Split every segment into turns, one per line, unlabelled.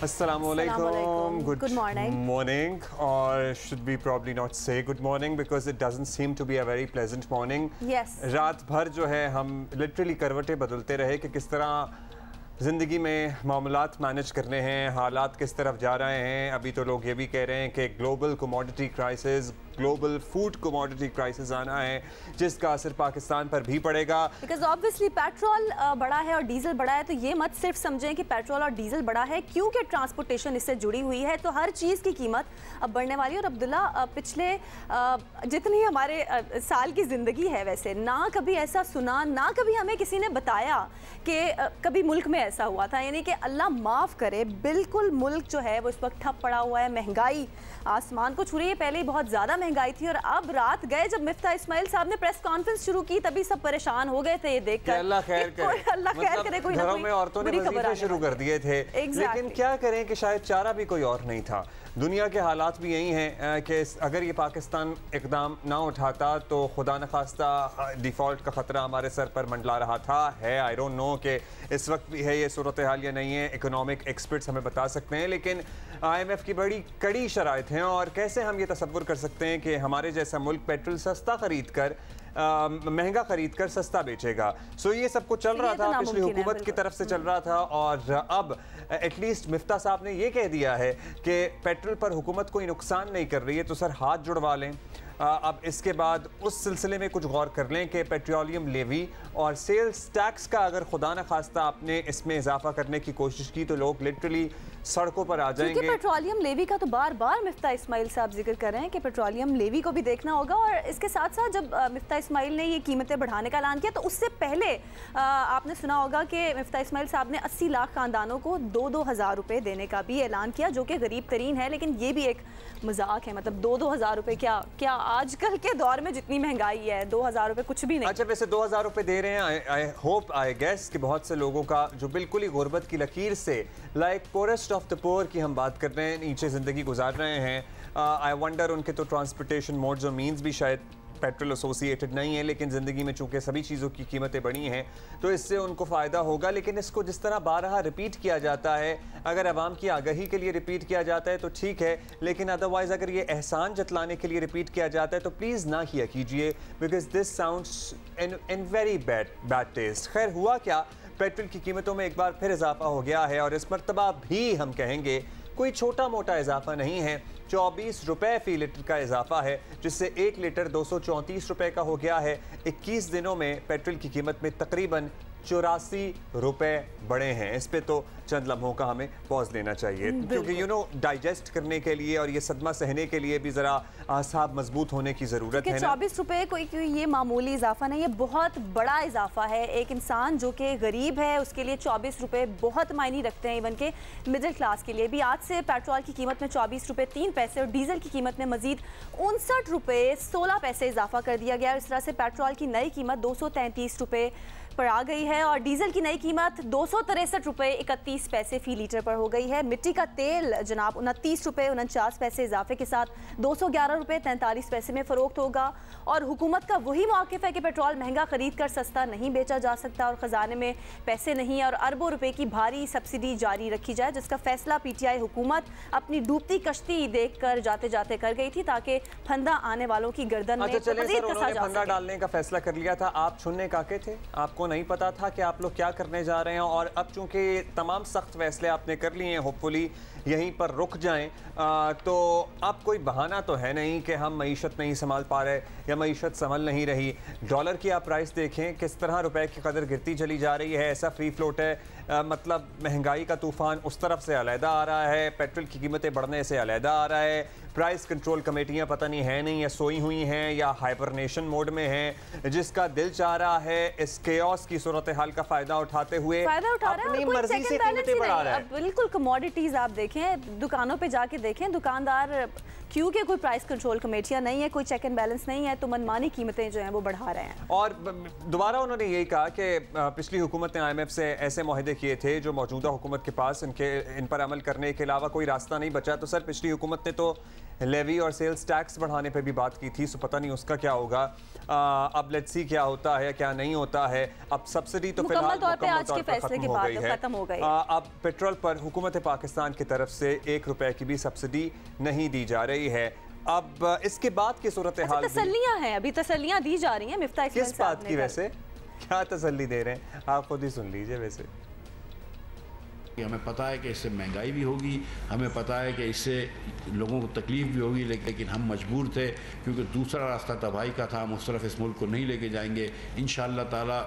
Assalamualaikum. Good morning. Or should we probably not say good morning because it doesn't seem to be a very pleasant morning.
Yes.
रात भर जो है हम literally करवटें बदलते रहे कि किस तरह ज़िंदगी में मामलात मैनेज करने हैं, हालात किस तरफ जा रहे हैं। अभी तो लोग ये भी कह रहे हैं कि global commodity crisis, global food commodity crisis आना है जिसका असर पाकिस्तान पर भी पड़ेगा।
बिकॉज ऑब्वियसली पेट्रोल बढ़ा है और डीजल बढ़ा है, तो ये मत सिर्फ समझें कि पेट्रोल और डीजल बढ़ा है क्योंकि ट्रांसपोर्टेशन इससे जुड़ी हुई है, तो हर चीज़ की कीमत अब बढ़ने वाली है। और अब्दुल्ला, पिछले जितनी हमारे साल की ज़िंदगी है वैसे ना कभी ऐसा सुना, ना कभी हमें किसी ने बताया कि कभी मुल्क में ऐसा हुआ था। यानी कि अल्लाह माफ़ करे, बिल्कुल मुल्क जो है वो इस वक्त ठप पड़ा हुआ है, महंगाई आसमान को छू रही है। पहले ही बहुत ज़्यादा महंगाई थी और अब रात गए जब मिफ्ता इस्माइल साहब ने प्रेस कॉन्फ्रेंस शुरू की तभी सब परेशान हो गए थे ये देखकर।
अल्लाह खैर करे,
अल्लाह खैर करे, कोई
घरों में औरतों ने वजीफे शुरू कर दिए थे। लेकिन क्या करें कि शायद चारा भी कोई और नहीं था। दुनिया के हालात भी यही हैं कि अगर ये पाकिस्तान इकदाम ना उठाता तो खुदा न खास्ता डिफ़ॉल्ट का ख़तरा हमारे सर पर मंडला रहा था। है आई डोंट नो कि इस वक्त भी है ये सूरत हाल या नहीं है, इकोनॉमिक एक्सपर्ट्स हमें बता सकते हैं। लेकिन IMF की बड़ी कड़ी शराइत हैं और कैसे हम ये तसव्वुर कर सकते हैं कि हमारे जैसा मुल्क पेट्रोल सस्ता ख़रीद कर महंगा खरीद कर सस्ता बेचेगा। सो ये सब कुछ चल रहा था, पिछली हुकूमत की तरफ से चल रहा था और अब एटलीस्ट मिफ्ता साहब ने ये कह दिया है कि पेट्रोल पर हुकूमत कोई नुकसान नहीं कर रही है, तो सर हाथ जुड़वा लें। अब इसके बाद उस सिलसिले में कुछ गौर कर लें कि पेट्रोलियम लेवी और सेल्स टैक्स का अगर खुदा न खास्ता आपने इसमें इजाफा करने की कोशिश की तो लोग लिटरली सड़कों पर आ जाएंगे।
पेट्रोलियम लेवी का तो बार बार मिफ्ता इस्माइल साहब जिक्र कर रहे हैं कि पेट्रोलियम लेवी को भी देखना होगा। और इसके साथ साथ जब मिफ्ता इस्माइल ने ये कीमतें बढ़ाने का ऐलान किया तो उससे पहले आपने सुना होगा कि मिफ्ता इस्माइल साहब ने 80 लाख खानदानों को 2-2 हज़ार रुपये देने का भी ऐलान किया, जो कि गरीब तरीन है। लेकिन ये भी एक मजाक है, मतलब 2-2 हज़ार रुपये क्या आजकल के दौर में जितनी महंगाई है 2 हज़ार रुपये कुछ भी नहीं।
अच्छा, वैसे 2 हज़ार रुपये दे रहे हैं। आई होप, आई गेस कि बहुत से लोगों का जो बिल्कुल ही गुर्बत की लकीर से लाइक पोरेस्ट ऑफ द पोर की हम बात कर रहे हैं, नीचे ज़िंदगी गुजार रहे हैं। आई वंडर उनके तो ट्रांसपोर्टेशन मोड्स और मीन्स भी शायद पेट्रोल एसोसिएटेड नहीं है, लेकिन ज़िंदगी में चूंकि सभी चीज़ों की कीमतें बढ़ी हैं तो इससे उनको फ़ायदा होगा। लेकिन इसको जिस तरह बारहा रिपीट किया जाता है, अगर आवाम की आगाही के लिए रिपीट किया जाता है तो ठीक है, लेकिन अदरवाइज़ अगर ये एहसान जतलाने के लिए रिपीट किया जाता है तो प्लीज़ ना किया कीजिए, because this sounds in very bad taste. खैर, हुआ क्या, पेट्रोल की कीमतों में एक बार फिर इजाफा हो गया है और इस मरतबा भी हम कहेंगे कोई छोटा मोटा इजाफा नहीं है। 24 रुपये फ़ी लीटर का इजाफा है, जिससे 1 लीटर 234 रुपये का हो गया है। 21 दिनों में पेट्रोल की कीमत में तकरीबन 84 रुपये बढ़े हैं। इस पे तो चंद लम्हों का हमें पॉज लेना चाहिए, क्योंकि डाइजेस्ट करने के लिए और ये सदमा सहने के लिए भी ज़रा आसाब मजबूत होने की ज़रूरत है।
24 रुपये कोई ये मामूली इजाफा नहीं है, बहुत बड़ा इजाफा है। एक इंसान जो कि गरीब है उसके लिए 24 रुपये बहुत मायने रखते हैं, इवन के मिडिल क्लास के लिए भी। आज से पेट्रोल की कीमत में 24 रुपये 3 पैसे और डीजल की कीमत में मजीद 59 रुपये 16 पैसे इजाफा कर दिया गया। इस तरह से पेट्रोल की नई कीमत 233 रुपये पर आ गई है और डीजल की नई कीमत 263 रुपये 31 पैसे फ़ी लीटर पर हो गई है। मिट्टी का तेल जनाब 29 रुपये 49 पैसे इजाफे के साथ 211 रुपये 43 पैसे में फ़रोख्त होगा। और हुकूमत का वही मौक़िफ़ है कि पेट्रोल महंगा ख़रीद कर सस्ता नहीं बेचा जा सकता और ख़जाने में पैसे नहीं और अरबों रुपये की भारी सब्सिडी जारी रखी जाए, जिसका फैसला PTI हुकूमत अपनी डूबती कश्ती देख कर जाते जाते कर गई थी ताकि फंदा आने वालों की गर्दन में
फंदा डालने का फैसला कर लिया था। आप छुन्ने काके थे, आपको नहीं पता था कि आप लोग क्या करने जा रहे हैं और अब चूंकि तमाम सख्त फैसले आपने कर लिए हैं, होपफुली यहीं पर रुक जाएं, तो अब कोई बहाना तो है नहीं कि हम मईशत नहीं संभाल पा रहे या मईशत संभल नहीं रही। डॉलर की आप प्राइस देखें किस तरह रुपए की कदर गिरती चली जा रही है, ऐसा फ्री फ्लोट है। मतलब महंगाई का तूफान उस तरफ से अलहदा आ रहा है, पेट्रोल की कीमतें बढ़ने से अलहदा आ रहा है। प्राइस कंट्रोल कमेटियां पता नहीं है नहीं या सोई हुई हैं या हाइबरनेशन मोड में हैं, जिसका दिल चाह रहा है इस केओस की सूरत हाल का फ़ायदा उठाते हुए अपनी मर्जी से कीमतें बढ़ा रहा है।
बिल्कुल कमोडिटीज़ आप देखें, दुकानों पे जाके देखें, दुकानदार क्योंकि कोई प्राइस कंट्रोल कमेटियां नहीं है, कोई चेक एंड बैलेंस नहीं है, तो मनमानी कीमतें जो हैं वो बढ़ा रहे हैं।
और दोबारा उन्होंने यही कहा कि पिछली हुकूमत ने IMF से ऐसे मुआहदे किए थे जो मौजूदा हुकूमत के पास इन पर अमल करने के अलावा कोई रास्ता नहीं बचा। तो सर पिछली हुकूमत ने तो लेवी और सेल्स टैक्स बढ़ाने पे भी बात की थी, सो पता नहीं उसका क्या होगा। अब लेट्स सी क्या होता है क्या नहीं होता है। अब सब्सिडी तो फिलहाल
मुकम्मल तौर पे खत्म हो गई है।
अब पेट्रोल पर हुकूमत पाकिस्तान की तरफ से 1 रुपए की भी सब्सिडी नहीं दी जा रही है। अब इसके बाद की सूरत हाल
तसल्लियां हैं, अभी तसल्लियां दी जा रही हैं। मिफ्ता इस्माइल
किस बात की, वैसे क्या तसल्ली दे रहे हैं आप खुद ही सुन लीजिए। वैसे
हमें पता है कि इससे महंगाई भी होगी, हमें पता है कि इससे लोगों को तकलीफ भी होगी, लेकिन हम मजबूर थे क्योंकि दूसरा रास्ता तबाही का था। हम उस तरफ इस मुल्क को नहीं लेके जाएंगे। इंशाअल्लाह ताला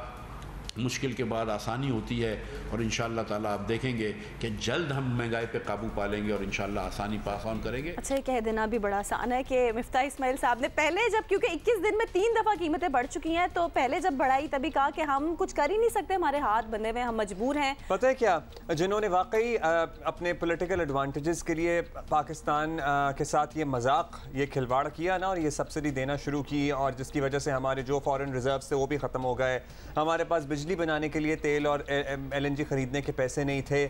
मुश्किल के बाद आसानी होती है और इंशाअल्लाह ताला आप देखेंगे कि जल्द हम महंगाई पे काबू पा लेंगे और इंशाअल्लाह आसानी पास ऑन करेंगे।
अच्छा, ये कह देना भी बड़ा आसान है कि मिफ्ता इस्माइल साहब ने पहले जब, क्योंकि 21 दिन में 3 दफ़ा कीमतें बढ़ चुकी हैं, तो पहले जब बढ़ाई तभी कहा कि हम कुछ कर ही नहीं सकते, हमारे हाथ बंधे हुए, हम मजबूर हैं।
पता है क्या, जिन्होंने वाकई अपने पॉलिटिकल एडवांटेजेस के लिए पाकिस्तान के साथ ये मजाक, ये खिलवाड़ किया ना और ये सब्सिडी देना शुरू की, और जिसकी वजह से हमारे जो फॉरेन रिजर्व थे वो भी ख़त्म हो गए, हमारे पास बिजली बनाने के लिए तेल और LNG खरीदने के पैसे नहीं थे।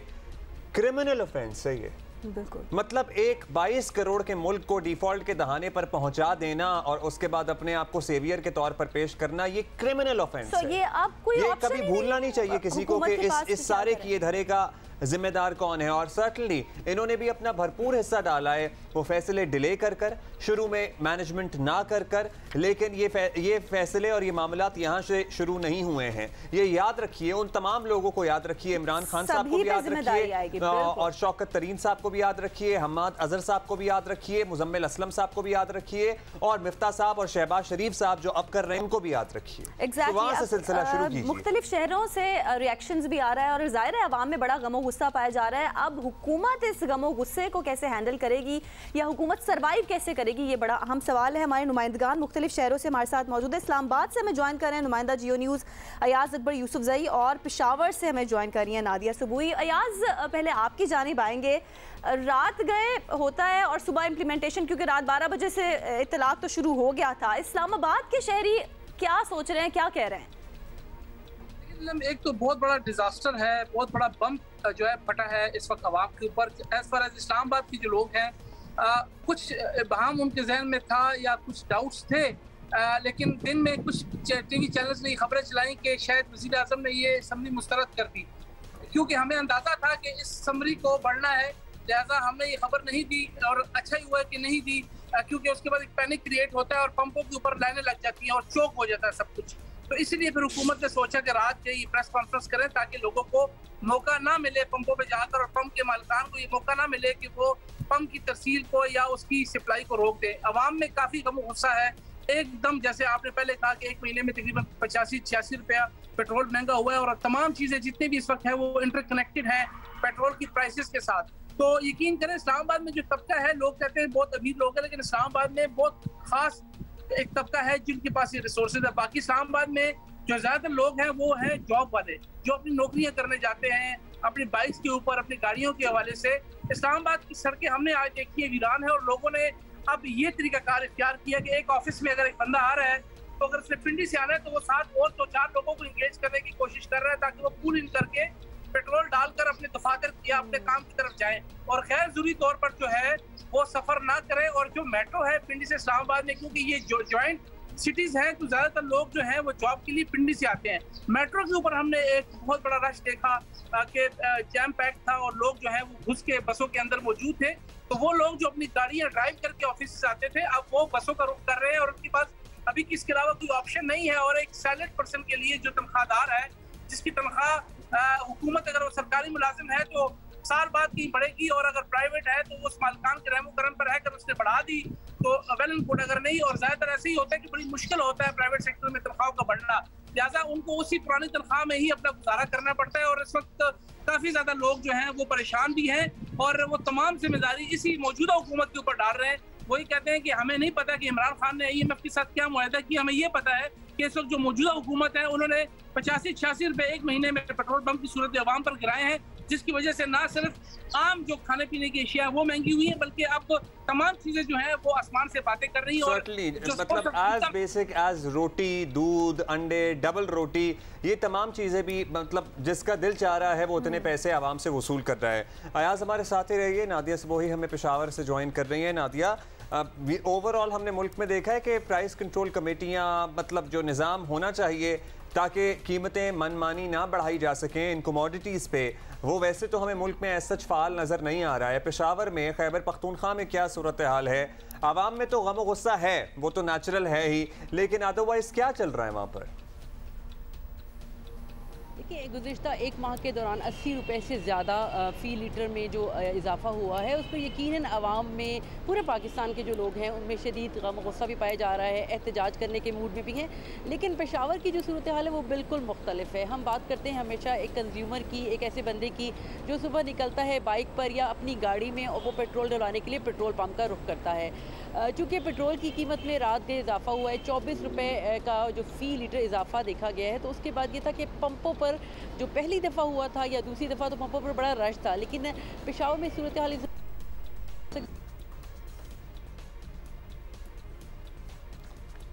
क्रिमिनल ऑफेंस है ये,
बिल्कुल।
मतलब एक 22 करोड़ के मुल्क को डिफॉल्ट के दहाने पर पहुंचा देना और उसके बाद अपने आप को सेवियर के तौर पर पेश करना, ये क्रिमिनल ऑफेंस है।
ये अब कोई
ये कभी भूलना नहीं चाहिए किसी को कि इस सारे किए धरे का जिम्मेदार कौन है। और सर्टनली इन्होंने भी अपना भरपूर हिस्सा डाला है। वो फैसले डिले कर शुरू में मैनेजमेंट ना कर लेकिन ये फैसले और ये मामलात यहाँ से शुरू नहीं हुए हैं। ये याद रखिए, उन तमाम लोगों को याद रखिए, इमरान खान साहब को भी याद रखिए और शौकत तरीन साहब को भी याद रखिए, हम्माद अजहर साहब को भी याद रखिए, मुजम्मिल असलम साहब को भी याद रखिए और मिफ्ता साहब और शहबाज शरीफ साहब जो अब कर रहे हैं उनको भी याद रखिए।
तो
वहाँ से सिलसिला शुरू कीजिए।
मुख्तलिफ शहरों से रिएक्शंस भी आ रहा है और जाहिर है अवाम में बड़ा गमो गुस्सा पाया जा रहा है। अब हुकूमत इस गमो गुस्से को कैसे हैंडल करेगी या हुकूमत सर्वाइव कैसे करेगी, ये बड़ा अहम सवाल है। हमारे नुमाइंदगान मुख्तलिफ शहरों से हमारे साथ मौजूद है। इस्लामाबाद से हमें ज्वाइन कर रहे हैं नुमाइंदा जियो न्यूज़ अयाज अकबर यूसुफजई और पेशावर से हमें ज्वाइन कर रही है नादिया सुबुई। अयाज, पहले आपकी जानिब आएंगे। रात गए होता है और सुबह इम्प्लीमेंटेशन, क्योंकि रात 12 बजे से इतलाक तो शुरू हो गया था। इस्लामाबाद के शहरी क्या सोच रहे हैं, क्या कह रहे हैं?
एक तो बहुत बड़ा डिजास्टर है, बहुत बड़ा बम जो है फटा है इस वक्त अवाम के ऊपर। एज फार एज इस्लामाबाद के जो लोग हैं, कुछ बहाम उनके जहन में था या कुछ डाउट्स थे, लेकिन दिन में कुछ टीवी चैनल्स ने खबरें चलाई कि शायद वज़ीर आज़म ने ये असम्बली मुस्तरद कर दी, क्योंकि हमें अंदाजा था कि इस असम्बली को बढ़ना है, लिहाजा हमने ये खबर नहीं दी और अच्छा ही हुआ कि नहीं दी, क्योंकि उसके बाद एक पैनिक क्रिएट होता है और पंपों के ऊपर लाइनें लग जाती हैं और चौक हो जाता है सब कुछ। तो इसलिए फिर हुकूमत ने सोचा कि रात ये प्रेस कॉन्फ्रेंस करें ताकि लोगों को मौका ना मिले पंपों पे जाकर और पंप के मालिकान को ये मौका ना मिले कि वो पंप की तरसील को या उसकी सप्लाई को रोक दे। अवाम में काफ़ी गम गुस्सा है एकदम। जैसे आपने पहले कहा कि 1 महीने में तकरीबन 85-86 रुपया पेट्रोल महंगा हुआ है और तमाम चीज़ें जितनी भी इस वक्त है वो इंटरकनेक्टेड हैं पेट्रोल की प्राइसेस के साथ। तो यकीन करें इस्लामाबाद में जो तबका है, लोग कहते हैं बहुत अमीर लोग हैं, लेकिन इस्लामाबाद में बहुत खास एक तबका है जिनके पास ये रिसोर्सेज है। बाकी इस्लामाबाद में जो ज्यादातर लोग हैं वो हैं जॉब वाले, जो अपनी नौकरियां करने जाते हैं अपनी बाइक्स के ऊपर, अपनी गाड़ियों के हवाले से। इस्लामाबाद की सड़कें हमने आज देखी है वीरान है और लोगों ने अब ये तरीकाकार इख्तियार किया कि एक ऑफिस में अगर एक बंदा आ रहा है तो अगर उसने पिंडी से आना है तो वो 7 और 2-4 लोगों को इंगेज करने की कोशिश कर रहा है ताकि वो पूल इन करके पेट्रोल डालकर अपने दफातर या अपने काम की तरफ जाएं और गैर जरूरी तौर पर जो है वो सफर ना करें। और जो मेट्रो है पिंडी से इस्लामाबाद में, क्योंकि ये जो जॉइंट सिटीज हैं तो ज्यादातर लोग जो हैं वो जॉब के लिए पिंडी से आते हैं। मेट्रो के ऊपर हमने एक बहुत बड़ा रश देखा कि जैम पैक था और लोग जो है वो घुस के बसों के अंदर मौजूद थे। तो वो लोग जो अपनी गाड़ियां ड्राइव करके ऑफिस से आते थे अब वो बसों का रुख कर रहे हैं और उनके पास अभी इसके अलावा कोई ऑप्शन नहीं है। और एक सैलरीड पर्सन के लिए जो तनख्वाहदार है, जिसकी तनख्वाह हुकूमत अगर वो सरकारी मुलाजिम है तो साल बाद की बढ़ेगी और अगर प्राइवेट है तो उस मालिकान के रहमो करम पर रहकर उसने बढ़ा दी तो वेल एंड गुड, अगर नहीं। और ज्यादातर ऐसे ही होता है कि बड़ी मुश्किल होता है प्राइवेट सेक्टर में तनख्वाह का बढ़ना, लिहाजा उनको उसी पुरानी तनख्वाह में ही अपना गुजारा करना पड़ता है। और इस वक्त काफी ज्यादा लोग जो हैं वो परेशान भी हैं और वो तमाम जिम्मेदारी इसी मौजूदा हुकूमत के ऊपर डाल रहे हैं। वही कहते हैं कि हमें नहीं पता कि इमरान खान ने IMF के साथ क्या मुआहदा किया, हमें ये पता है कि इस वक्त जो मौजूदा हुकूमत है उन्होंने 85-86 रुपए एक महीने में पेट्रोल पंप की सूरत अवाम पर गिराए हैं, जिसकी वजह से ना सिर्फ आम जो खाने पीने की अशिया वो महंगी हुई है, बल्कि अब तमाम चीजें जो है वो आसमान से बातें कर रही है।
मतलब एज बेसिक एज रोटी, दूध, अंडे, डबल रोटी, ये तमाम चीजें भी मतलब जिसका दिल चाह रहा है वो उतने पैसे आवाम से वसूल कर रहा है। अयाज हमारे साथ ही रहिए। नादिया सबोही हमें पेशावर से ज्वाइन कर रही है। नादिया, ओवरऑल हमने मुल्क में देखा है कि प्राइस कंट्रोल कमेटियाँ, मतलब जो निज़ाम होना चाहिए ताकि कीमतें मनमानी ना बढ़ाई जा सकें इन कमोडिटीज़ पे, वो वैसे तो हमें मुल्क में ऐसा सच फ़ाल नज़र नहीं आ रहा है। पेशावर में, खैबर पख्तूनख्वा में क्या सूरत हाल है? आवाम में तो गम गुस्सा है, वो तो नेचुरल है ही, लेकिन अदरवाइज़ क्या चल रहा है वहाँ पर?
देखिए, गुज़िश्ता एक माह के दौरान 80 रुपये से ज़्यादा फ़ी लीटर में जो इजाफा हुआ है, उसको यकीनन आवाम में, पूरे पाकिस्तान के जो लोग हैं उनमें शदीद गम गुस्सा भी पाया जा रहा है, एहतजाज करने के मूड में भी हैं। लेकिन पेशावर की जो सूरत हाल है वो बिल्कुल मुख्तलिफ है। हम बात करते हैं हमेशा एक कंज्यूमर की, एक ऐसे बंदे की जो सुबह निकलता है बाइक पर या अपनी गाड़ी में और वो पेट्रोल डलवाने के लिए पेट्रोल पम्प का रुख करता है। चूँकि पेट्रोल की कीमत में रात में इजाफा हुआ है, 24 रुपये का जो फ़ी लीटर इजाफा देखा गया है, तो उसके बाद ये था कि पंपों पर जो पहली दफ़ा हुआ था या दूसरी दफ़ा तो पंपों पर बड़ा रश था, लेकिन पेशावर में सूरत हाल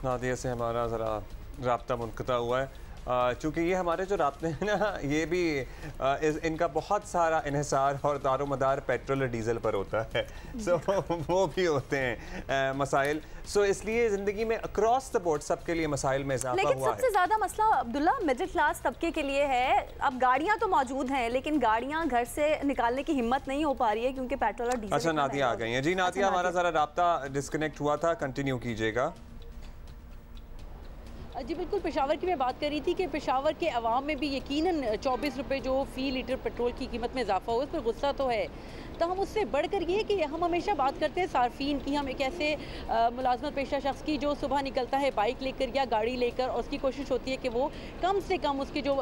नादिया से हमारा ज़रा राब्ता मुनक़ता हुआ है, चूँकि ये हमारे जो राब्ते हैं ना, ये भी इनका बहुत सारा इन्हिसार और दारोमदार पेट्रोल और डीजल पर होता है। सो वो भी होते हैं मसाइल। सो इसलिए ज़िंदगी में अक्रॉस द बोर्ड सबके लिए मसाइल में इजाफा हुआ है।
लेकिन सबसे ज़्यादा मसला अब्दुल्ला मिडिल क्लास तबके के लिए है। अब गाड़ियाँ तो मौजूद हैं, लेकिन गाड़ियाँ घर से निकालने की हिम्मत नहीं हो पा रही है क्योंकि पेट्रोल और डीजल।
अच्छा, नादिया आ गई हैं। जी नादिया, हमारा ज़रा राब्ता डिस्कनेक्ट हुआ था, कंटिन्यू कीजिएगा।
जी बिल्कुल, पेशावर की मैं बात कर रही थी कि पेशावर के अवाम में भी यकीनन 24 रुपये जो फ़ी लीटर पेट्रोल की कीमत में इजाफा हुआ, उस पर गुस्सा तो है। तो हम उससे बढ़कर ये कि हम हमेशा बात करते हैं सार्फिन की, हम एक ऐसे मुलाजमत पेशा शख्स की जो सुबह निकलता है बाइक लेकर या गाड़ी लेकर, और उसकी कोशिश होती है कि वो कम से कम उसके जो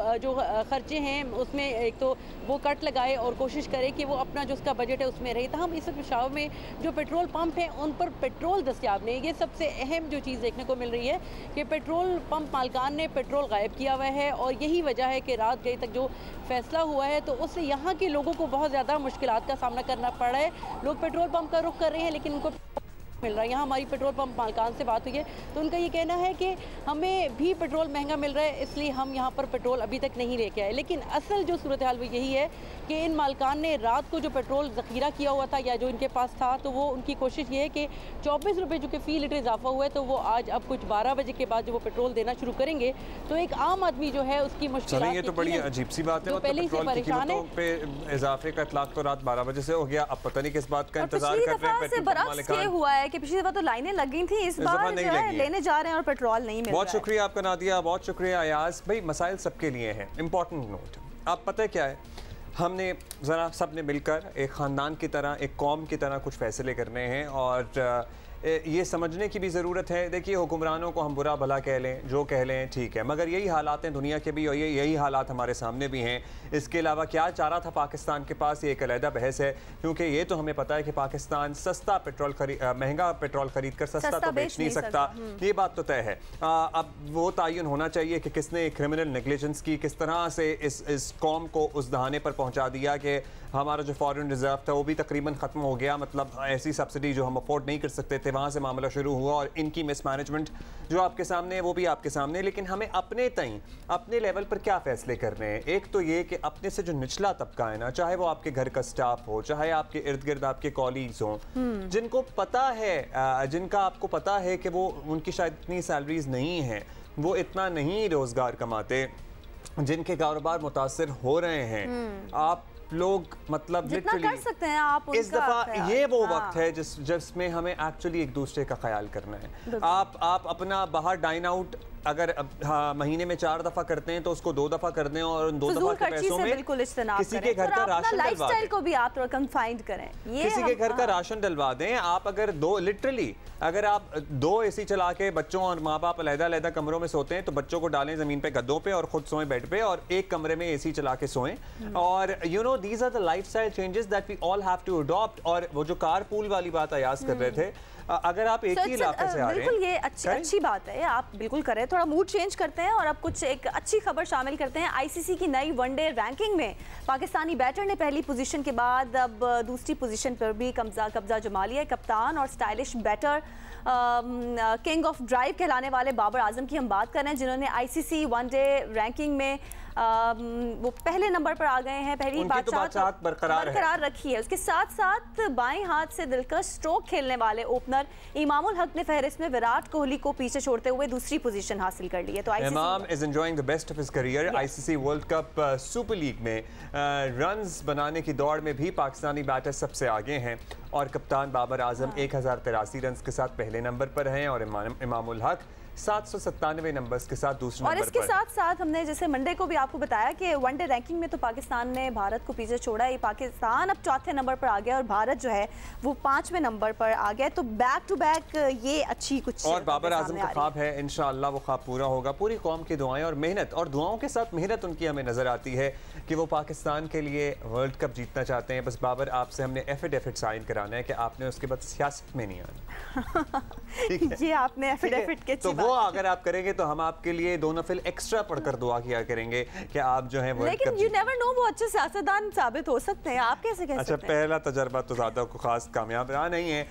खर्चे हैं उसमें एक तो वो कट लगाए और कोशिश करे कि वो अपना जो उसका बजट है उसमें रहे। तो हम इस वक्त पेशावर में जो पेट्रोल पंप हैं उन पर पेट्रोल दस्तियाब नहीं। ये सबसे अहम जो चीज़ देखने को मिल रही है कि पेट्रोल पंप मालिकान ने पेट्रोल गायब किया हुआ है, और यही वजह है कि रात गई तक जो फैसला हुआ है तो उससे यहाँ के लोगों को बहुत ज़्यादा मुश्किलात का सामना करना पड़ रहा है। लोग पेट्रोल पंप का रुख कर रहे हैं लेकिन उनको मिल रहा है। यहाँ हमारी पेट्रोल पंप मालिकान से बात हुई है तो उनका ये कहना है कि हमें भी पेट्रोल महंगा मिल रहा है, इसलिए हम यहाँ पर पेट्रोल अभी तक नहीं लेके आए। लेकिन असल जो सूरत हाल वो यही है कि इन मालिकान ने रात को जो पेट्रोल ज़ख़ीरा किया हुआ था या जो इनके पास था, तो वो उनकी कोशिश ये है कि 24 रुपये जो कि फ़ी लीटर इजाफा हुआ है, तो वो आज अब कुछ 12 बजे के बाद जो वो पेट्रोल देना शुरू करेंगे तो एक आम आदमी जो है उसकी मुश्किल।
ये तो बड़ी अजीब सी बात है,
पहले से परेशान है।
पे इजाफे का इतलाक तो रात 12 बजे से हो गया, अब पता नहीं किस बात का इंतजार कर रहे हैं।
हुआ है कि पिछली दफा तो लाइनें लग गई थी, इस बार जो है लेने जा रहे हैं और पेट्रोल नहीं मिल रहा है।
बहुत शुक्रिया आपका नादिया, बहुत शुक्रिया अयाज भाई। मसाइल सबके लिए हैं। इंपॉर्टेंट नोट, आप पता है क्या है, हमने ज़रा सब ने मिलकर एक ख़ानदान की तरह, एक कौम की तरह कुछ फैसले करने हैं और ये समझने की भी ज़रूरत है। देखिए, हुक्मरानों को हम बुरा भला कह लें, जो कह लें ठीक है, मगर यही हालात हैं दुनिया के भी और यही हालात हमारे सामने भी हैं। इसके अलावा क्या चारा था पाकिस्तान के पास, ये एक अलहदा बहस है, क्योंकि ये तो हमें पता है कि पाकिस्तान सस्ता पेट्रोल महंगा पेट्रोल खरीद कर सस्ता तो बेच नहीं सकता, ये बात तो तय है। अब वो तयन होना चाहिए कि किसने क्रिमिनल नेग्लिजेंस की, किस तरह से इस कौम को उस दहाने पर पहुँचा दिया कि हमारा जो फॉरेन रिजर्व था वो भी तकरीबन ख़त्म हो गया। मतलब ऐसी सब्सिडी जो हम अफोर्ड नहीं कर सकते थे, वहाँ से मामला शुरू हुआ और इनकी मिसमैनेजमेंट जो आपके सामने है वो भी आपके सामने। लेकिन हमें अपने तय अपने लेवल पर क्या फ़ैसले करने हैं? एक तो ये कि अपने से जो निचला तबका है ना, चाहे वो आपके घर का स्टाफ हो, चाहे आपके इर्द गिर्द आपके कॉलीग्स हों, जिनको पता है, जिनका आपको पता है कि वो उनकी शायद इतनी सैलरीज नहीं हैं, वो इतना नहीं रोज़गार कमाते, जिनके कारोबार मुतासर हो रहे हैं, आप लोग मतलब
लिटरली कर सकते हैं आप।
इस दफा ये वो वक्त है जिसमें हमें एक्चुअली एक दूसरे का ख्याल करना है। आप अपना बाहर डाइन आउट अगर महीने में 4 दफा करते हैं तो उसको 2 दफा कर दें और 2 दफा के पैसों में किसी के घर का राशन डलवा दें,
को भी आप थोड़ा कंफाइंड करें,
किसी के घर का राशन डलवा दें। आप अगर अगर आप 2 एसी चला के बच्चों और माँ बाप अलग-अलग कमरों में सोते हैं तो बच्चों को डालें जमीन पे गद्दों पे और खुद सोएं बेड पे और एक कमरे में एसी चला के सोएं। और you know these are the lifestyle changes that we all have to adopt. और वो जो कारपूल वाली बात अयाज कर रहे थे, अगर आप एक ही इलाके से आ रहे हैं,
बिल्कुल ये अच्छी बात है, आप बिल्कुल करें। थोड़ा मूड चेंज करते हैं और अब कुछ एक अच्छी खबर शामिल करते हैं। आईसीसी की नई वनडे रैंकिंग में पाकिस्तानी बैटर ने पहली पोजीशन के बाद अब दूसरी पोजीशन पर भी कब्जा जमा लिया है। कप्तान और stylish batter king of drive कहलाने वाले बाबर आजम की हम बात कर रहे हैं, जिन्होंने आईसीसी वनडे रैंकिंग में वो पहले नंबर पर आ गए हैं। पहली बात बरकरार रखी है। उसके साथ साथ बाएं हाथ से दिलकश स्ट्रोक खेलने वाले ओपनर इमामुल हक ने फहरिस्त में विराट कोहली को पीछे छोड़ते हुए दूसरी पोजीशन हासिल कर ली है। तो
इमाम is enjoying the best of his career. ICC world cup super league में रन्स बनाने की दौड़ में भी पाकिस्तानी बैटर सबसे आगे हैं और कप्तान बाबर आजम 1083 रन के साथ पहले नंबर पर हैं और इमामुल हक 797 नंबर्स के साथ दूसरे नंबर पर।
और इसके साथ साथ हमने जैसे मंडे को भी आपको बताया कि वनडे रैंकिंग में तो पाकिस्तान ने भारत को पीछे छोड़ा है। पाकिस्तान अब चौथे नंबर पर आ गया और भारत जो है वो 5वें नंबर पर आ गया। तो बैक टू बैक ये अच्छी कुछ
और बाबर आजम का ख्वाब है, इंशाअल्लाह वो ख्वाब पूरा होगा। पूरी कौम की दुआएं और मेहनत, और दुआओं के साथ मेहनत उनकी हमें नजर आती है कि वो पाकिस्तान के लिए वर्ल्ड कप जीतना चाहते हैं। बस बाबर आपसे हमने एफिडेविट साइन कराना है कि आपने उसके बाद सियासत में नहीं आना।
ये आपने एफिडेविट के
तो वो अगर आप करेंगे तो हम आपके लिए 2 नफिल एक्स्ट्रा पढ़कर दुआ किया करेंगे कि आप जो है वर्ल्ड कप।
लेकिन यू नेवर नो, वो अच्छे सियासतदान साबित हो सकते हैं, आप कैसे कह सकते हैं?
अच्छा, पहला तजर्बा तो ज़्यादा को खास कामयाब रहा नहीं है।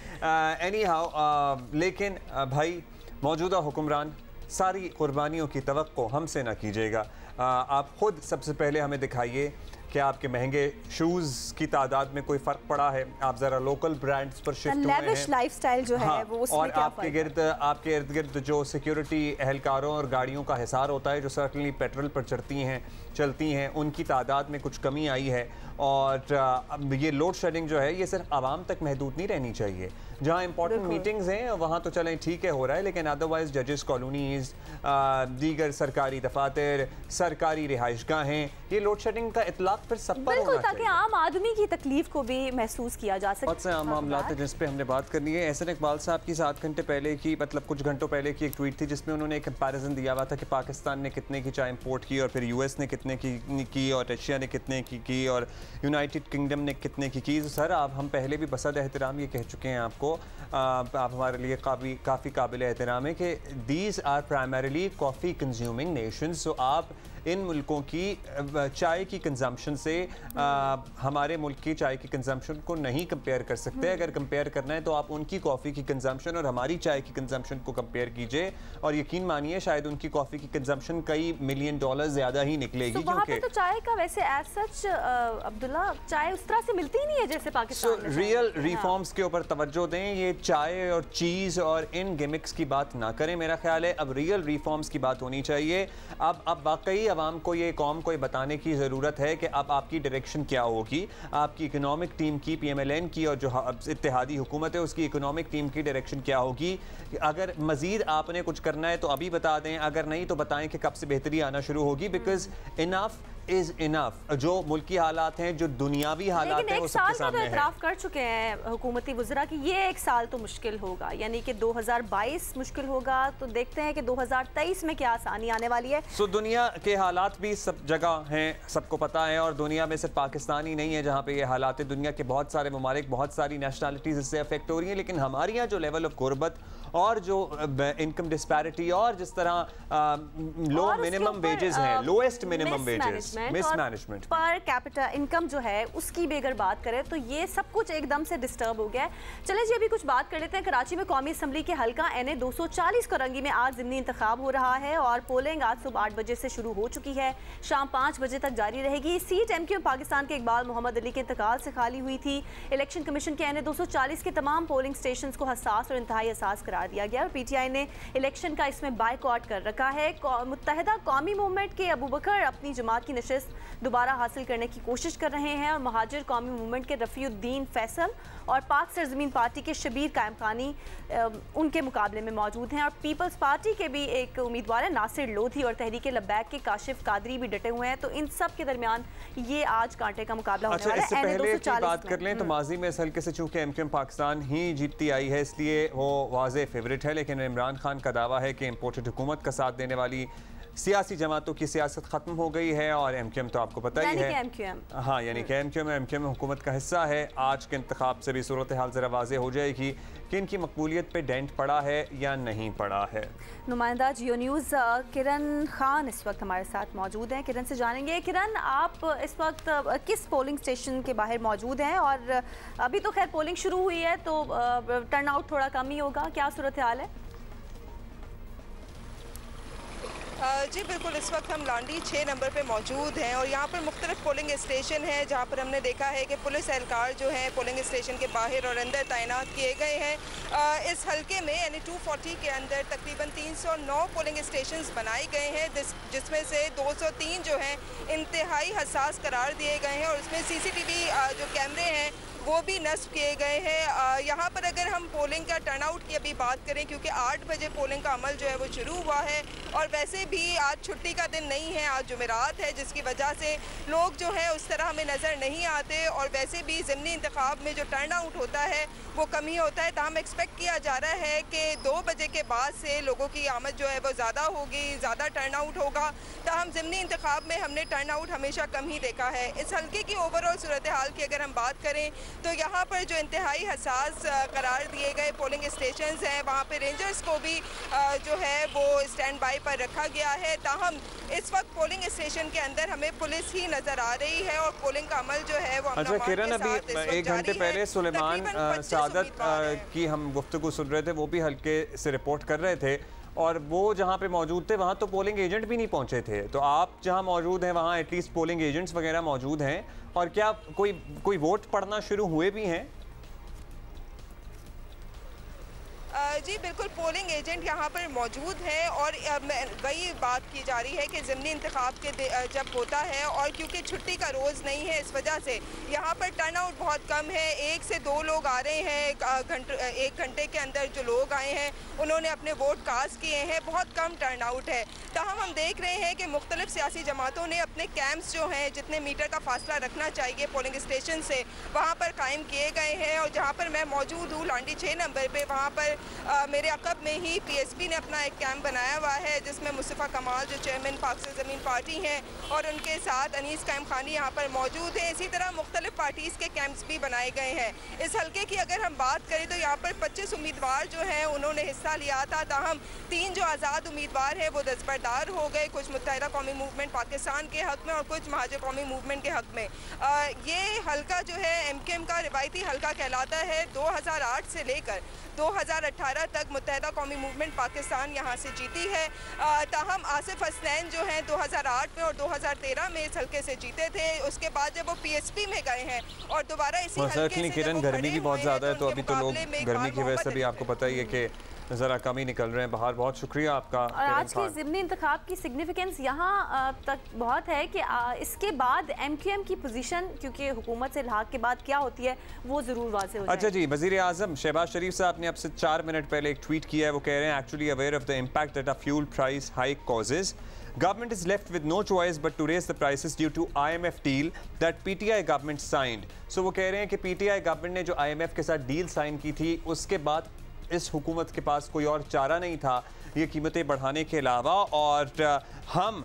एनी हाउ, लेकिन भाई मौजूदा हुक्मरान सारी कुर्बानियों की तवक्को हमसे ना कीजिएगा। आप खुद सबसे पहले हमें दिखाइए कि आपके महंगे शूज़ की तादाद में कोई फ़र्क पड़ा है। आप ज़रा लोकल ब्रांड्स पर शिफ्ट हुए हैं।
लाइफस्टाइल जो है वो उसमें
और आपके इर्द गिर्द जो सिक्योरिटी एहलकारों और गाड़ियों का हिसार होता है जो सर्टनली पेट्रोल पर चलती हैं, उनकी तादाद में कुछ कमी आई है। और ये लोड शेडिंग जो है ये सिर्फ आवाम तक महदूद नहीं रहनी चाहिए। जहाँ इंपॉर्टेंट मीटिंग्स हैं वहाँ तो चलें ठीक है हो रहा है, लेकिन अदरवाइज जजेस कॉलोनीज, दीगर सरकारी दफातर, सरकारी रिहाइशगाहें, ये लोड शेडिंग का इतलाक फिर सब पर होना
ताकि आम आदमी की तकलीफ को भी महसूस किया जा सके।
बहुत से आम मामला है जिस पे हमने बात करनी है। एहसन इकबाल साहब की 7 घंटे पहले की, मतलब कुछ घंटों पहले की एक ट्वीट थी जिसमें उन्होंने एक कंपैरिजन दिया हुआ था कि पाकिस्तान ने कितने की चाय इंपोर्ट की और फिर यूएस ने कितने की और रशिया ने कितने की और यूनाइटेड किंगडम ने कितने की। सर हम पहले भी बसद एहतराम ये कह चुके हैं आपको, आप हमारे लिए काफ़ी काबिल एहतराम है कि these are primarily coffee consuming nations. So आप इन मुल्कों की चाय की कंजम्पशन से हमारे मुल्क की चाय की कंजम्पशन को नहीं कंपेयर कर सकते। अगर कंपेयर करना है तो आप उनकी कॉफ़ी की कंजम्पशन और हमारी चाय की कंजम्पशन को कंपेयर कीजिए और यकीन मानिए शायद उनकी कॉफ़ी की कंजम्पशन कई $मिलियन ज़्यादा ही निकलेगी।
वहाँ पे तो चाय का वैसे एज सच अब्दुल्ला चाय उस तरह से मिलती ही नहीं है जैसे पाकिस्तान में।
रियल रिफॉर्म्स के ऊपर तवज्जो दें, ये चाय और चीज़ और इन गिमिक्स की बात ना करें। मेरा ख्याल है अब रियल रिफॉर्म्स की बात होनी चाहिए। अब वाकई अवाम को, ये कौम को बताने की ज़रूरत है कि अब आपकी डायरेक्शन क्या होगी। आपकी इकोनॉमिक टीम की, PMLN की और जो इत्तेहादी हुकूमत है उसकी इकोनॉमिक टीम की डायरेक्शन क्या होगी। अगर मज़ीद आपने कुछ करना है तो अभी बता दें, अगर नहीं तो बताएं कि कब से बेहतरी आना शुरू होगी। Because enough is enough. जो मुल्की हालात हैं, जो दुनियावी हालात हैं, वो सबके सामने है।
इतराफ़ कर चुके हैं हुकूमती वज़रा कि ये एक साल तो मुश्किल होगा, यानी कि 2022 मुश्किल होगा। तो देखते हैं कि 2023 में क्या आसानी आने वाली है।
सो दुनिया के हालात भी सब जगह हैं, सबको पता है, और दुनिया में सिर्फ पाकिस्तान ही नहीं है जहाँ पे ये हालात है। दुनिया के बहुत सारे ममालिक, बहुत सारी नेशनलिटीज़ इससे अफेक्ट हो रही हैं। लेकिन हमारे यहाँ जो लेवल ऑफ गुर्बत और जो इनकम डिस्पैरिटी और जिस तरह लो मिनिमम वेजेस हैं, lowest minimum wages, mismanagement,
per capita income जो है उसकी भी अगर बात करें तो ये सब कुछ एकदम से डिस्टर्ब हो गया है। चले जी अभी कुछ बात कर लेते हैं। कराची में कौमी असम्बली के हल्का NA 240 कोरंगी में आज ज़िमनी इंतखाब हो रहा है और पोलिंग आज सुबह 8 बजे से शुरू हो चुकी है, शाम 5 बजे तक जारी रहेगी। सीट MQ पाकिस्तान के इकबाल मोहम्मद अली के इंतकाल से खाली हुई थी। इलेक्शन कमीशन के NA 240 के तमाम पोलिंग स्टेशन को हसास और इंतहाई हसास करार दिया गया और PTI ने इलेक्शन का इसमें बायकॉट कर रखा है। मुत्तहिदा कौमी मूवमेंट के अबू बकर अपनी जमात की नशिस्त दोबारा हासिल करने की कोशिश कर रहे हैं और महाजिर कौमी मूवमेंट के रफ़ीउद्दीन फैसल और पाक सरजमीन पार्टी के शबीर कायम खानी उनके मुकाबले में मौजूद हैं। और पीपल्स पार्टी के भी एक उम्मीदवार है नासिर लोधी और तहरीक लब्बैक के काशिफ कादरी भी डटे हुए हैं। तो इन सब के दरमियान ये आज कांटे का मुकाबला होने वाला है।
इससे पहले की बात कर लें तो माजी में इस हल्के से चूंकि MQM पाकिस्तान ही जीतती आई है इसलिए वो वाज़े फेवरेट है, लेकिन इमरान खान का दावा है कि इम्पोर्टेड हुकूमत का साथ देने वाली सियासी जमातों की सियासत ख़त्म हो गई है और MQM तो आपको पता ही है, हाँ यानी कि MQM हुकूमत का हिस्सा है। आज के इंतखाब से भी सूरत हाल ज़रा वाज़ेह हो जाएगी कि इनकी मकबूलियत पे डेंट पड़ा है या नहीं पड़ा है।
नुमाइंदा जियो न्यूज़ किरण खान इस वक्त हमारे साथ मौजूद हैं। किरण से जानेंगे, किरण आप इस वक्त किस पोलिंग स्टेशन के बाहर मौजूद हैं? और अभी तो खैर पोलिंग शुरू हुई है तो टर्न आउट थोड़ा कम ही होगा, क्या सूरत हाल है?
जी बिल्कुल, इस वक्त हम लांडी 6 नंबर पे मौजूद हैं और यहाँ पर मुख्तलिफ पोलिंग स्टेशन हैं जहाँ पर हमने देखा है कि पुलिस एहलकार जो हैं पोलिंग स्टेशन के बाहर और अंदर तैनात किए गए हैं। इस हलके में यानी 240 के अंदर तकरीबन 309 पोलिंग स्टेशन बनाए गए हैं जिसमें से 203 जो हैं इंतहाई हसास करार दिए गए हैं और उसमें CCTV जो कैमरे हैं वो भी नस्ब किए गए हैं। यहाँ पर अगर हम पोलिंग का टर्नआउट की अभी बात करें, क्योंकि 8 बजे पोलिंग का अमल जो है वो शुरू हुआ है और वैसे भी आज छुट्टी का दिन नहीं है, आज जुमेरात है, जिसकी वजह से लोग जो है उस तरह हमें नज़र नहीं आते और वैसे भी ज़िमनी इंतखाब में जो टर्नआउट होता है वो कम ही होता है। ताहम एक्सपेक्ट किया जा रहा है कि 2 बजे के बाद से लोगों की आमद जो है वो ज़्यादा होगी, ज़्यादा टर्नआउट होगा। ताहम ज़िमनी इंतखाब में हमने टर्नआउट हमेशा कम ही देखा है। इस हल्के की ओवरऑल सूरत हाल की अगर हम बात करें तो यहाँ पर जो इंतहाई हसास करार दिए गए पोलिंग स्टेशंस हैं वहाँ पे रेंजर्स को भी जो है वो स्टैंड बाई पर रखा गया है। ताहम इस वक्त पोलिंग स्टेशन के अंदर हमें पुलिस ही नज़र आ रही है और पोलिंग का अमल जो है वो
अच्छा किरण, अभी 1 घंटे पहले सुलेमान सादत की हम गुफ्तगू सुन रहे थे, वो भी हल्के से रिपोर्ट कर रहे थे और वो जहाँ पे मौजूद थे वहाँ तो पोलिंग एजेंट भी नहीं पहुँचे थे। तो आप जहाँ मौजूद हैं वहाँ एटलीस्ट पोलिंग एजेंट्स वगैरह मौजूद हैं और क्या कोई वोट पड़ना शुरू हुए भी हैं?
जी बिल्कुल, पोलिंग एजेंट यहाँ पर मौजूद है और वही बात की जा रही है कि ज़िमनी इंतखाब के जब होता है और क्योंकि छुट्टी का रोज़ नहीं है इस वजह से यहाँ पर टर्नआउट बहुत कम है। 1 से 2 लोग आ रहे हैं, 1 घंटे के अंदर जो लोग आए हैं उन्होंने अपने वोट कास्ट किए हैं, बहुत कम टर्नआउट है। ताहम हम देख रहे हैं कि मुख्तलिफ सियासी जमातों ने अपने कैंप्स जो हैं जितने मीटर का फासला रखना चाहिए पोलिंग स्टेशन से वहाँ पर कायम किए गए हैं और जहाँ पर मैं मौजूद हूँ लांडी 6 नंबर पर, वहाँ पर मेरे अकब में ही PSP ने अपना एक कैंप बनाया हुआ है जिसमें मुस्तफ़ा कमाल जो चेयरमैन पाक से ज़मीन पार्टी हैं और उनके साथ अनीस कैम खानी यहाँ पर मौजूद है। इसी तरह मुख्तलिफ पार्टीज़ के कैंप्स भी बनाए गए हैं। इस हल्के की अगर हम बात करें तो यहाँ पर 25 उम्मीदवार जो हैं उन्होंने हिस्सा लिया था। ताहम 3 जो आज़ाद उम्मीदवार हैं वो दस्तबरदार हो गए, कुछ मुत्तहिदा कौमी मूवमेंट पाकिस्तान के हक़ में और कुछ महाजिर कौमी मूवमेंट के हक़ में। ये हल्का जो है MQM का रिवायती हल्का कहलाता है। 2008 से लेकर 2018 तक मुत्तहिदा कौमी मूवमेंट पाकिस्तान यहाँ से जीती है। ताहम आसिफ हसनैन जो हैं 2008 में और 2013 में इस हल्के से जीते थे। उसके बाद जब वो PSP में गए हैं और दोबारा इसी हल्के से
किरण, गर्मी भी बहुत ज़्यादा है तो अभी तो लोग गर्मी की वजह से भी आपको पता ही है कि ज़रा कम ही निकल रहे हैं बाहर। बहुत शुक्रिया आपका।
और आज के ज़िमनी इंतखाब की सिग्निफिकेंस यहाँ तक बहुत है कि इसके बाद MQM की पोजीशन, क्योंकि हुकूमत से इल्हाक के बाद क्या होती है वो ज़रूर वाज़ेह हो जाए।
अच्छा जी, वज़ीर आज़म शहबाज शरीफ साहब ने अब से 4 मिनट पहले एक ट्वीट किया है। वो कह रहे हैं actually aware of the impact that a fuel price hike causes, government is left with no choice but to raise the prices due to IMF deal that PTI government signed। So वो कह रहे हैं कि PTI government ने जो IMF के साथ deal sign की थी उसके बाद इस हुकूमत के पास कोई और चारा नहीं था ये कीमतें बढ़ाने के अलावा, और हम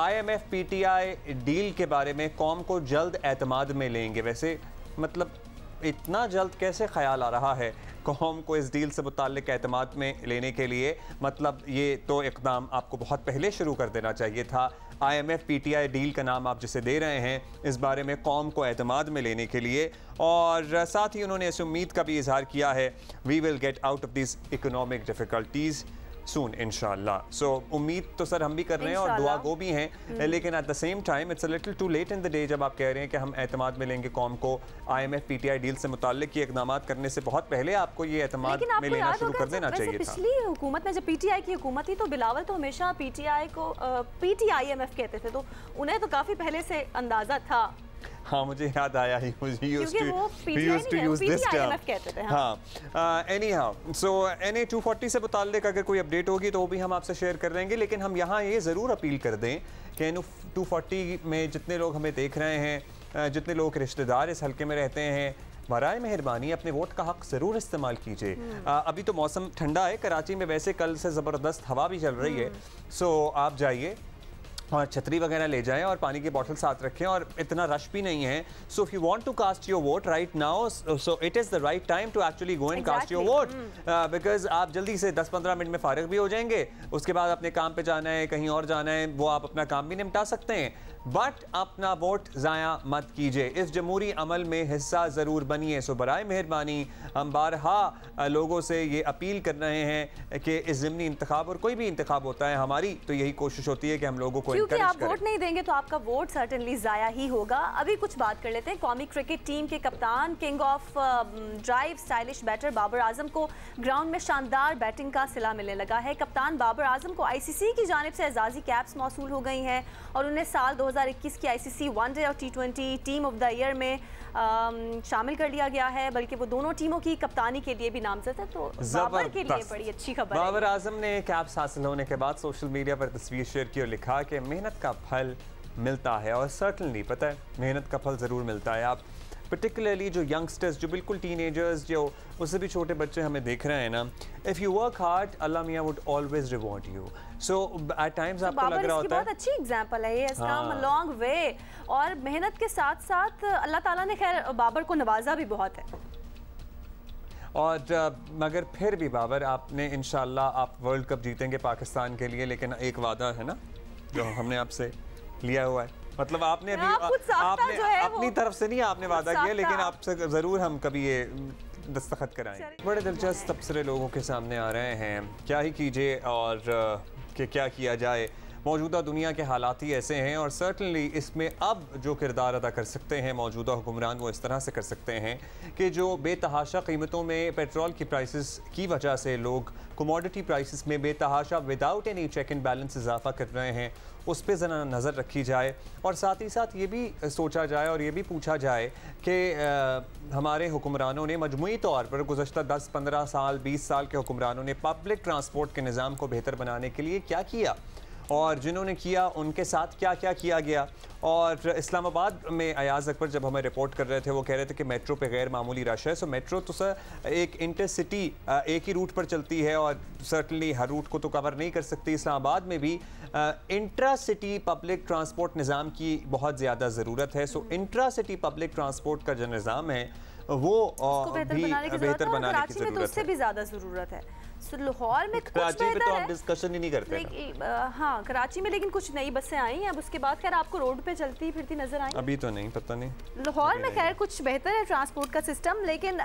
IMF PTI डील के बारे में कौम को जल्द एतमाद में लेंगे। वैसे मतलब इतना जल्द कैसे ख्याल आ रहा है कौम को इस डील से मुताल्लिक एतमाद में लेने के लिए? मतलब ये तो इक़दाम आपको बहुत पहले शुरू कर देना चाहिए था। IMF PTI डील का नाम आप जिसे दे रहे हैं इस बारे में कौम को एतमाद में लेने के लिए, और साथ ही उन्होंने इस उम्मीद का भी इजहार किया है we will get out of this economic difficulties soon इंशाल्लाह। सो उम्मीद तो सर हम भी कर रहे हैं और दुआ गो भी हैं, लेकिन at the same time it's a little too late in the day जब आप कह रहे हैं कि हम एतमाद में लेंगे कौम को। IMF PTI डील से मुताल्लिक ये इक़दाम करने से बहुत पहले आपको ये एतमाद में लेना शुरू कर देना चाहिए था।
पिछली हुकूमत में जब PTI की हुकूमत थी तो बिलावल तो हमेशा PTI को PTIMF कहते थे, तो उन्हें तो काफ़ी पहले से अंदाज़ा था।
हाँ मुझे याद आया ही, मुझे used to use this term। हाँ anyhow, so NA 240 से मुताल्लिक अगर कोई अपडेट होगी तो वो भी हम आपसे शेयर कर देंगे, लेकिन हम यहाँ ये ज़रूर अपील कर दें कि NA 240 में जितने लोग हमें देख रहे हैं जितने लोग रिश्तेदार इस हल्के में रहते हैं, बराए मेहरबानी अपने वोट का हक ज़रूर इस्तेमाल कीजिए। अभी तो मौसम ठंडा है, कराची में वैसे कल से ज़बरदस्त हवा भी चल रही है, सो आप जाइए और छतरी वगैरह ले जाएं और पानी की बोतल साथ रखें, और इतना रश भी नहीं है। So if you want to cast your vote right now, so it is the right time to actually go and cast your vote, because आप जल्दी से 10-15 मिनट में फारिग भी हो जाएंगे, उसके बाद अपने काम पे जाना है, कहीं और जाना है, वो आप अपना काम भी निपटा सकते हैं, बट अपना वोट ज़ाया मत कीजिए। इस जमहूरी अमल में हिस्सा ज़रूर बनिए। सो बराए मेहरबानी हम बारहा लोगों से ये अपील कर रहे हैं कि इस ज़िमनी इंतखाब और कोई भी इंतखाब होता है, हमारी तो यही कोशिश होती है कि हम लोगों को
क्योंकि आप वोट नहीं देंगे तो आपका वोट सर्टेनली ज़ाया ही होगा। अभी कुछ बात कर लेते हैं। कौमी क्रिकेट टीम के कप्तान, king of drive, stylish batter Babar Azam को ग्राउंड में शानदार बैटिंग का सिला मिलने लगा है। कप्तान बाबर आजम को ICC की जानिब से एजाज़ी कैप्स मौसूल हो गई हैं और उन्हें साल 2021 की ICC वनडे और T20 team of the year में शामिल कर लिया गया है, बल्कि वो दोनों टीमों की कप्तानी के लिए भी नामजद है। तो बाबर के लिए बड़ी अच्छी खबर है।
बाबर आजम ने कैप्स हासिल होने के बाद सोशल मीडिया पर तस्वीर शेयर की और लिखा कि मेहनत का फल मिलता है, और सर्टनली पता है मेहनत का फल ज़रूर मिलता है। आप पर्टिकुलरली जो यंगस्टर्स, जो बिल्कुल टीनेजर्स, जो उससे भी छोटे बच्चे हमें देख रहे हैं ना, if you work hard Allah मियाँ would always reward you. So at times आपको लग रहा होता है,
बहुत अच्छी एग्जांपल है, ये कम अ लॉन्ग वे, और मेहनत के साथ साथ अल्लाह ताला ने खैर बाबर को नवाजा भी बहुत है।
और मगर फिर भी बाबर, आपने इंशाल्लाह आप वर्ल्ड कप जीतेंगे पाकिस्तान के लिए, लेकिन एक वादा है ना जो हमने आपसे लिया हुआ है, मतलब आपने अभी आपने अपनी तरफ से नहीं आपने वादा किया, लेकिन आपसे ज़रूर हम कभी ये दस्तखत कराएंगे। बड़े दिलचस्प तबसरे लोगों के सामने आ रहे हैं, क्या ही कीजिए और कि क्या किया जाए। मौजूदा दुनिया के हालात ही ऐसे हैं, और सर्टनली इसमें अब जो किरदार अदा कर सकते हैं मौजूदा हुक्मरान, वो इस तरह से कर सकते हैं कि जो बेतहाशा कीमतों में पेट्रोल की प्राइसेस की वजह से लोग कमोडिटी प्राइसेस में बेतहाशा without any check and balance इजाफा कर रहे हैं, उस पर ज़रा नज़र रखी जाए, और साथ ही साथ ये भी सोचा जाए और ये भी पूछा जाए कि हमारे हुक्मरानों ने मजमूई तौर पर गुज़श्ता 10-15 साल 20 साल के हुक्मरानों ने पब्लिक ट्रांसपोर्ट के निज़ाम को बेहतर बनाने के लिए क्या किया, और जिन्होंने किया उनके साथ क्या क्या किया गया। और इस्लामाबाद में अयाज़ अकबर जब हमें रिपोर्ट कर रहे थे, वो कह रहे थे कि मेट्रो पे गैर मामूली रश है। सो मेट्रो तो सर एक इंटरसिटी एक ही रूट पर चलती है, और सर्टनली हर रूट को तो कवर नहीं कर सकती। इस्लामाबाद में भी इंट्रा सिटी पब्लिक ट्रांसपोर्ट निज़ाम की बहुत ज़्यादा ज़रूरत है। सो इंट्रा सिटी पब्लिक ट्रांसपोर्ट का जो निज़ाम है वो भी बेहतर बनाने की ज़रूरत है,
उससे भी ज़्यादा ज़रूरत है। लाहौर में
कराची में तो हम डिस्कशन ही नहीं करते
हाँ, कराची में लेकिन कुछ नई बसें आई हैं, अब उसके बाद खैर आपको रोड पे चलती फिरती नजर आई?
अभी तो नहीं, पता नहीं।
लाहौर में खैर कुछ बेहतर है ट्रांसपोर्ट का सिस्टम, लेकिन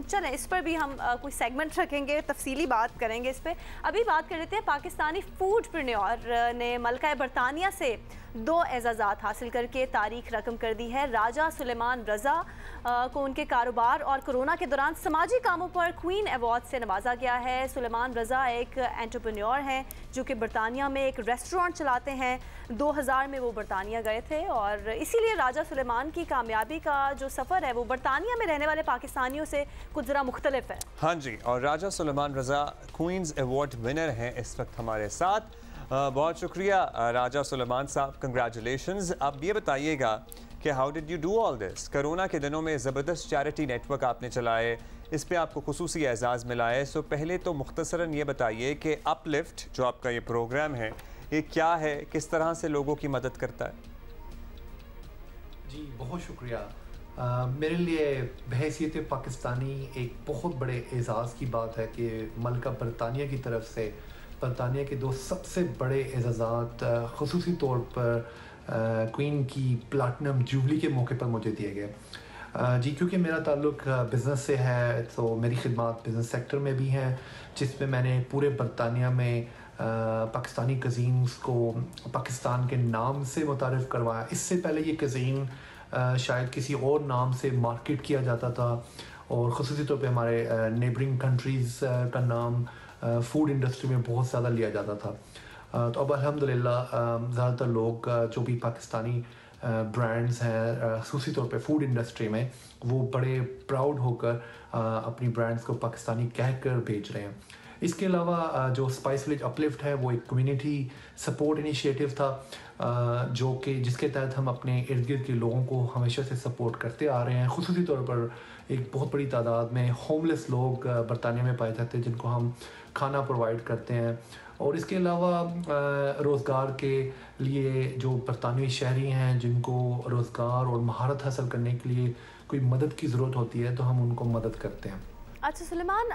चलें इस पर भी हम कोई सेगमेंट रखेंगे, तफसीली बात करेंगे इस पर। अभी बात कर लेते हैं, पाकिस्तानी फूडप्रेन्योर ने मलका बरतानिया से 2 एजाज़ात हासिल करके तारीख रकम कर दी है। राजा सुलेमान रज़ा को उनके कारोबार और कोरोना के दौरान समाजी कामों पर क्वीन अवार्ड से नवाजा गया है। सुलेमान रज़ा एक एंटरप्रेन्योर हैं जो कि बरतानिया में एक रेस्टोरेंट चलाते हैं। 2000 में वो बरतानिया गए थे, और इसीलिए राजा सुलेमान की कामयाबी का जो सफ़र है वो बरतानिया में रहने वाले पाकिस्तानियों से कुछ ज़रा मुख्तलिफ है।
हाँ जी, और राजा सुलेमान रज़ा क्वींस अवार्ड विनर हैं इस वक्त हमारे साथ। बहुत शुक्रिया राजा सुलेमान साहब, कंग्रेचुलेशंस। अब ये बताइएगा कि how did you do all this? Corona के दिनों में ज़बरदस्त चैरिटी नेटवर्क आपने चलाए, इस पे आपको खुसूसी एजाज़ मिला है। सो पहले तो मुख्तसरन ये बताइए कि अपलिफ्ट जो आपका ये प्रोग्राम है ये क्या है, किस तरह से लोगों की मदद करता है?
जी बहुत शुक्रिया। मेरे लिए बहैसियत पाकिस्तानी एक बहुत बड़े एजाज़ की बात है कि मलका बरतानिया की तरफ से बरतानिया के 2 सबसे बड़े एजाज़ात ख़ुसूसी तौर पर क्वीन की प्लैटिनम जुबली के मौके पर मुझे दिए गए। जी क्योंकि मेरा ताल्लुक़ बिज़नेस से है, तो मेरी खिदमत बिज़नेस सेक्टर में भी हैं, जिसमें मैंने पूरे बरतानिया में पाकिस्तानी कज़ीन्स को पाकिस्तान के नाम से मुतारिफ़ करवाया। इससे पहले ये कज़ीन शायद किसी और नाम से मार्केट किया जाता था, और ख़ुसूसी तौर पे हमारे नेबरिंग कंट्रीज़ का नाम फूड इंडस्ट्री में बहुत ज़्यादा लिया जाता था। तो अब अल्हम्दुलिल्लाह ज़्यादातर लोग जो भी पाकिस्तानी ब्रांड्स हैं ख़ुसूसी तौर पे फूड इंडस्ट्री में, वो बड़े प्राउड होकर अपनी ब्रांड्स को पाकिस्तानी कहकर बेच रहे हैं। इसके अलावा जो स्पाइस विलेज अपलिफ्ट है वो एक कम्युनिटी सपोर्ट इनिशिएटिव था, जो कि जिसके तहत हम अपने इर्द गिर्द के लोगों को हमेशा से सपोर्ट करते आ रहे हैं। खुसूसी तौर पर एक बहुत बड़ी तादाद में होमलेस लोग बरतानिया में पाए जाते हैं जिनको हम खाना प्रोवाइड करते हैं। और इसके अलावा रोज़गार के लिए जो बरतानवी शहरी हैं जिनको रोज़गार और महारत हासिल करने के लिए कोई मदद की ज़रूरत होती है तो हम उनको मदद करते हैं।
अच्छा सुलेमान,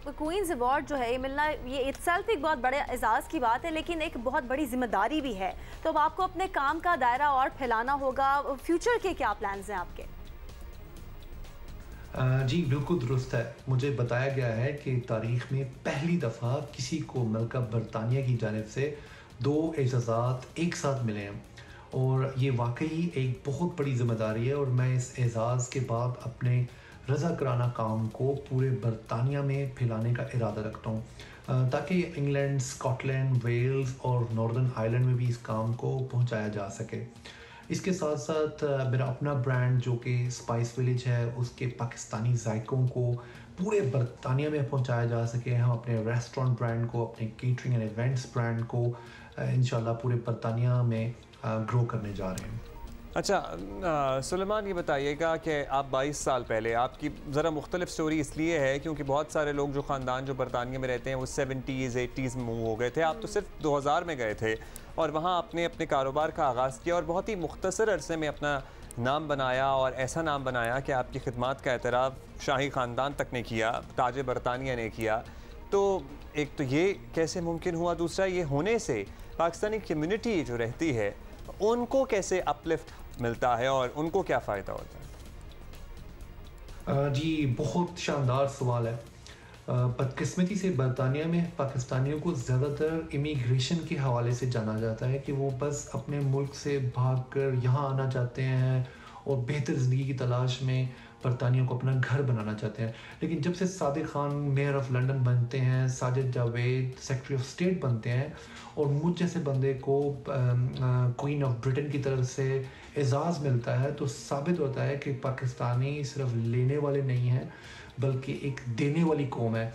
क्वींस अवार्ड जो है ये मिलना, ये इत्सेल्फ एक बहुत बड़े एजाज़ की बात है, लेकिन एक बहुत बड़ी जिम्मेदारी भी है। तो अब आपको अपने काम का दायरा और फैलाना होगा। फ्यूचर के क्या प्लान्स हैं आपके?
जी बिल्कुल दुरुस्त है। मुझे बताया गया है कि तारीख़ में पहली दफ़ा किसी को मलका बरतानिया की जानिब से 2 एजाज़ात एक साथ मिले हैं और ये वाकई एक बहुत बड़ी ज़िम्मेदारी है। और मैं इस एजाज़ के बाद अपने रज़ा कराना काम को पूरे बरतानिया में फैलाने का इरादा रखता हूँ ताकि इंग्लैंड, स्कॉटलैंड, वेल्स और नॉर्दर्न आयरलैंड में भी इस काम को पहुँचाया जा सके। इसके साथ साथ मेरा अपना ब्रांड जो कि स्पाइस विलेज है उसके पाकिस्तानी जायकों को पूरे बरतानिया में पहुंचाया जा सके। हम अपने रेस्टोरेंट ब्रांड को, अपने केटरिंग एंड इवेंट्स ब्रांड को इंशाल्लाह पूरे बरतानिया में ग्रो करने जा रहे हैं।
अच्छा सुलेमान, ये बताइएगा कि आप 22 साल पहले, आपकी ज़रा मुख्तलिफ स्टोरी इसलिए है क्योंकि बहुत सारे लोग जो ख़ानदान जो बरतानिया में रहते हैं वो 70s 80s में मूव हो गए थे। आप तो सिर्फ 2000 में गए थे और वहाँ आपने अपने कारोबार का आगाज़ किया और बहुत ही मुख्तसर अरसे में अपना नाम बनाया और ऐसा नाम बनाया कि आपकी खिदमत का एतराफ़ शाही ख़ानदान तक ने किया, ताज बरतानिया ने किया। तो एक तो ये कैसे मुमकिन हुआ, दूसरा ये होने से पाकिस्तानी कम्युनिटी जो रहती है उनको कैसे अपलिफ्ट मिलता है और उनको क्या फ़ायदा होता है?
जी बहुत शानदार सवाल है। बदकिस्मती से बरतानिया में पाकिस्तानियों को ज़्यादातर इमिग्रेशन के हवाले से जाना जाता है कि वो बस अपने मुल्क से भागकर यहाँ आना चाहते हैं और बेहतर ज़िंदगी की तलाश में बरतानिया को अपना घर बनाना चाहते हैं। लेकिन जब से Sadiq Khan mayor of London बनते हैं, Sajid Javed secretary of state बनते हैं और मुझ जैसे बंदे को क्वीन ऑफ ब्रिटेन की तरफ से एजाज़ मिलता है तो साबित होता है कि पाकिस्तानी सिर्फ लेने वाले नहीं हैं बल्कि एक देने वाली कौम है।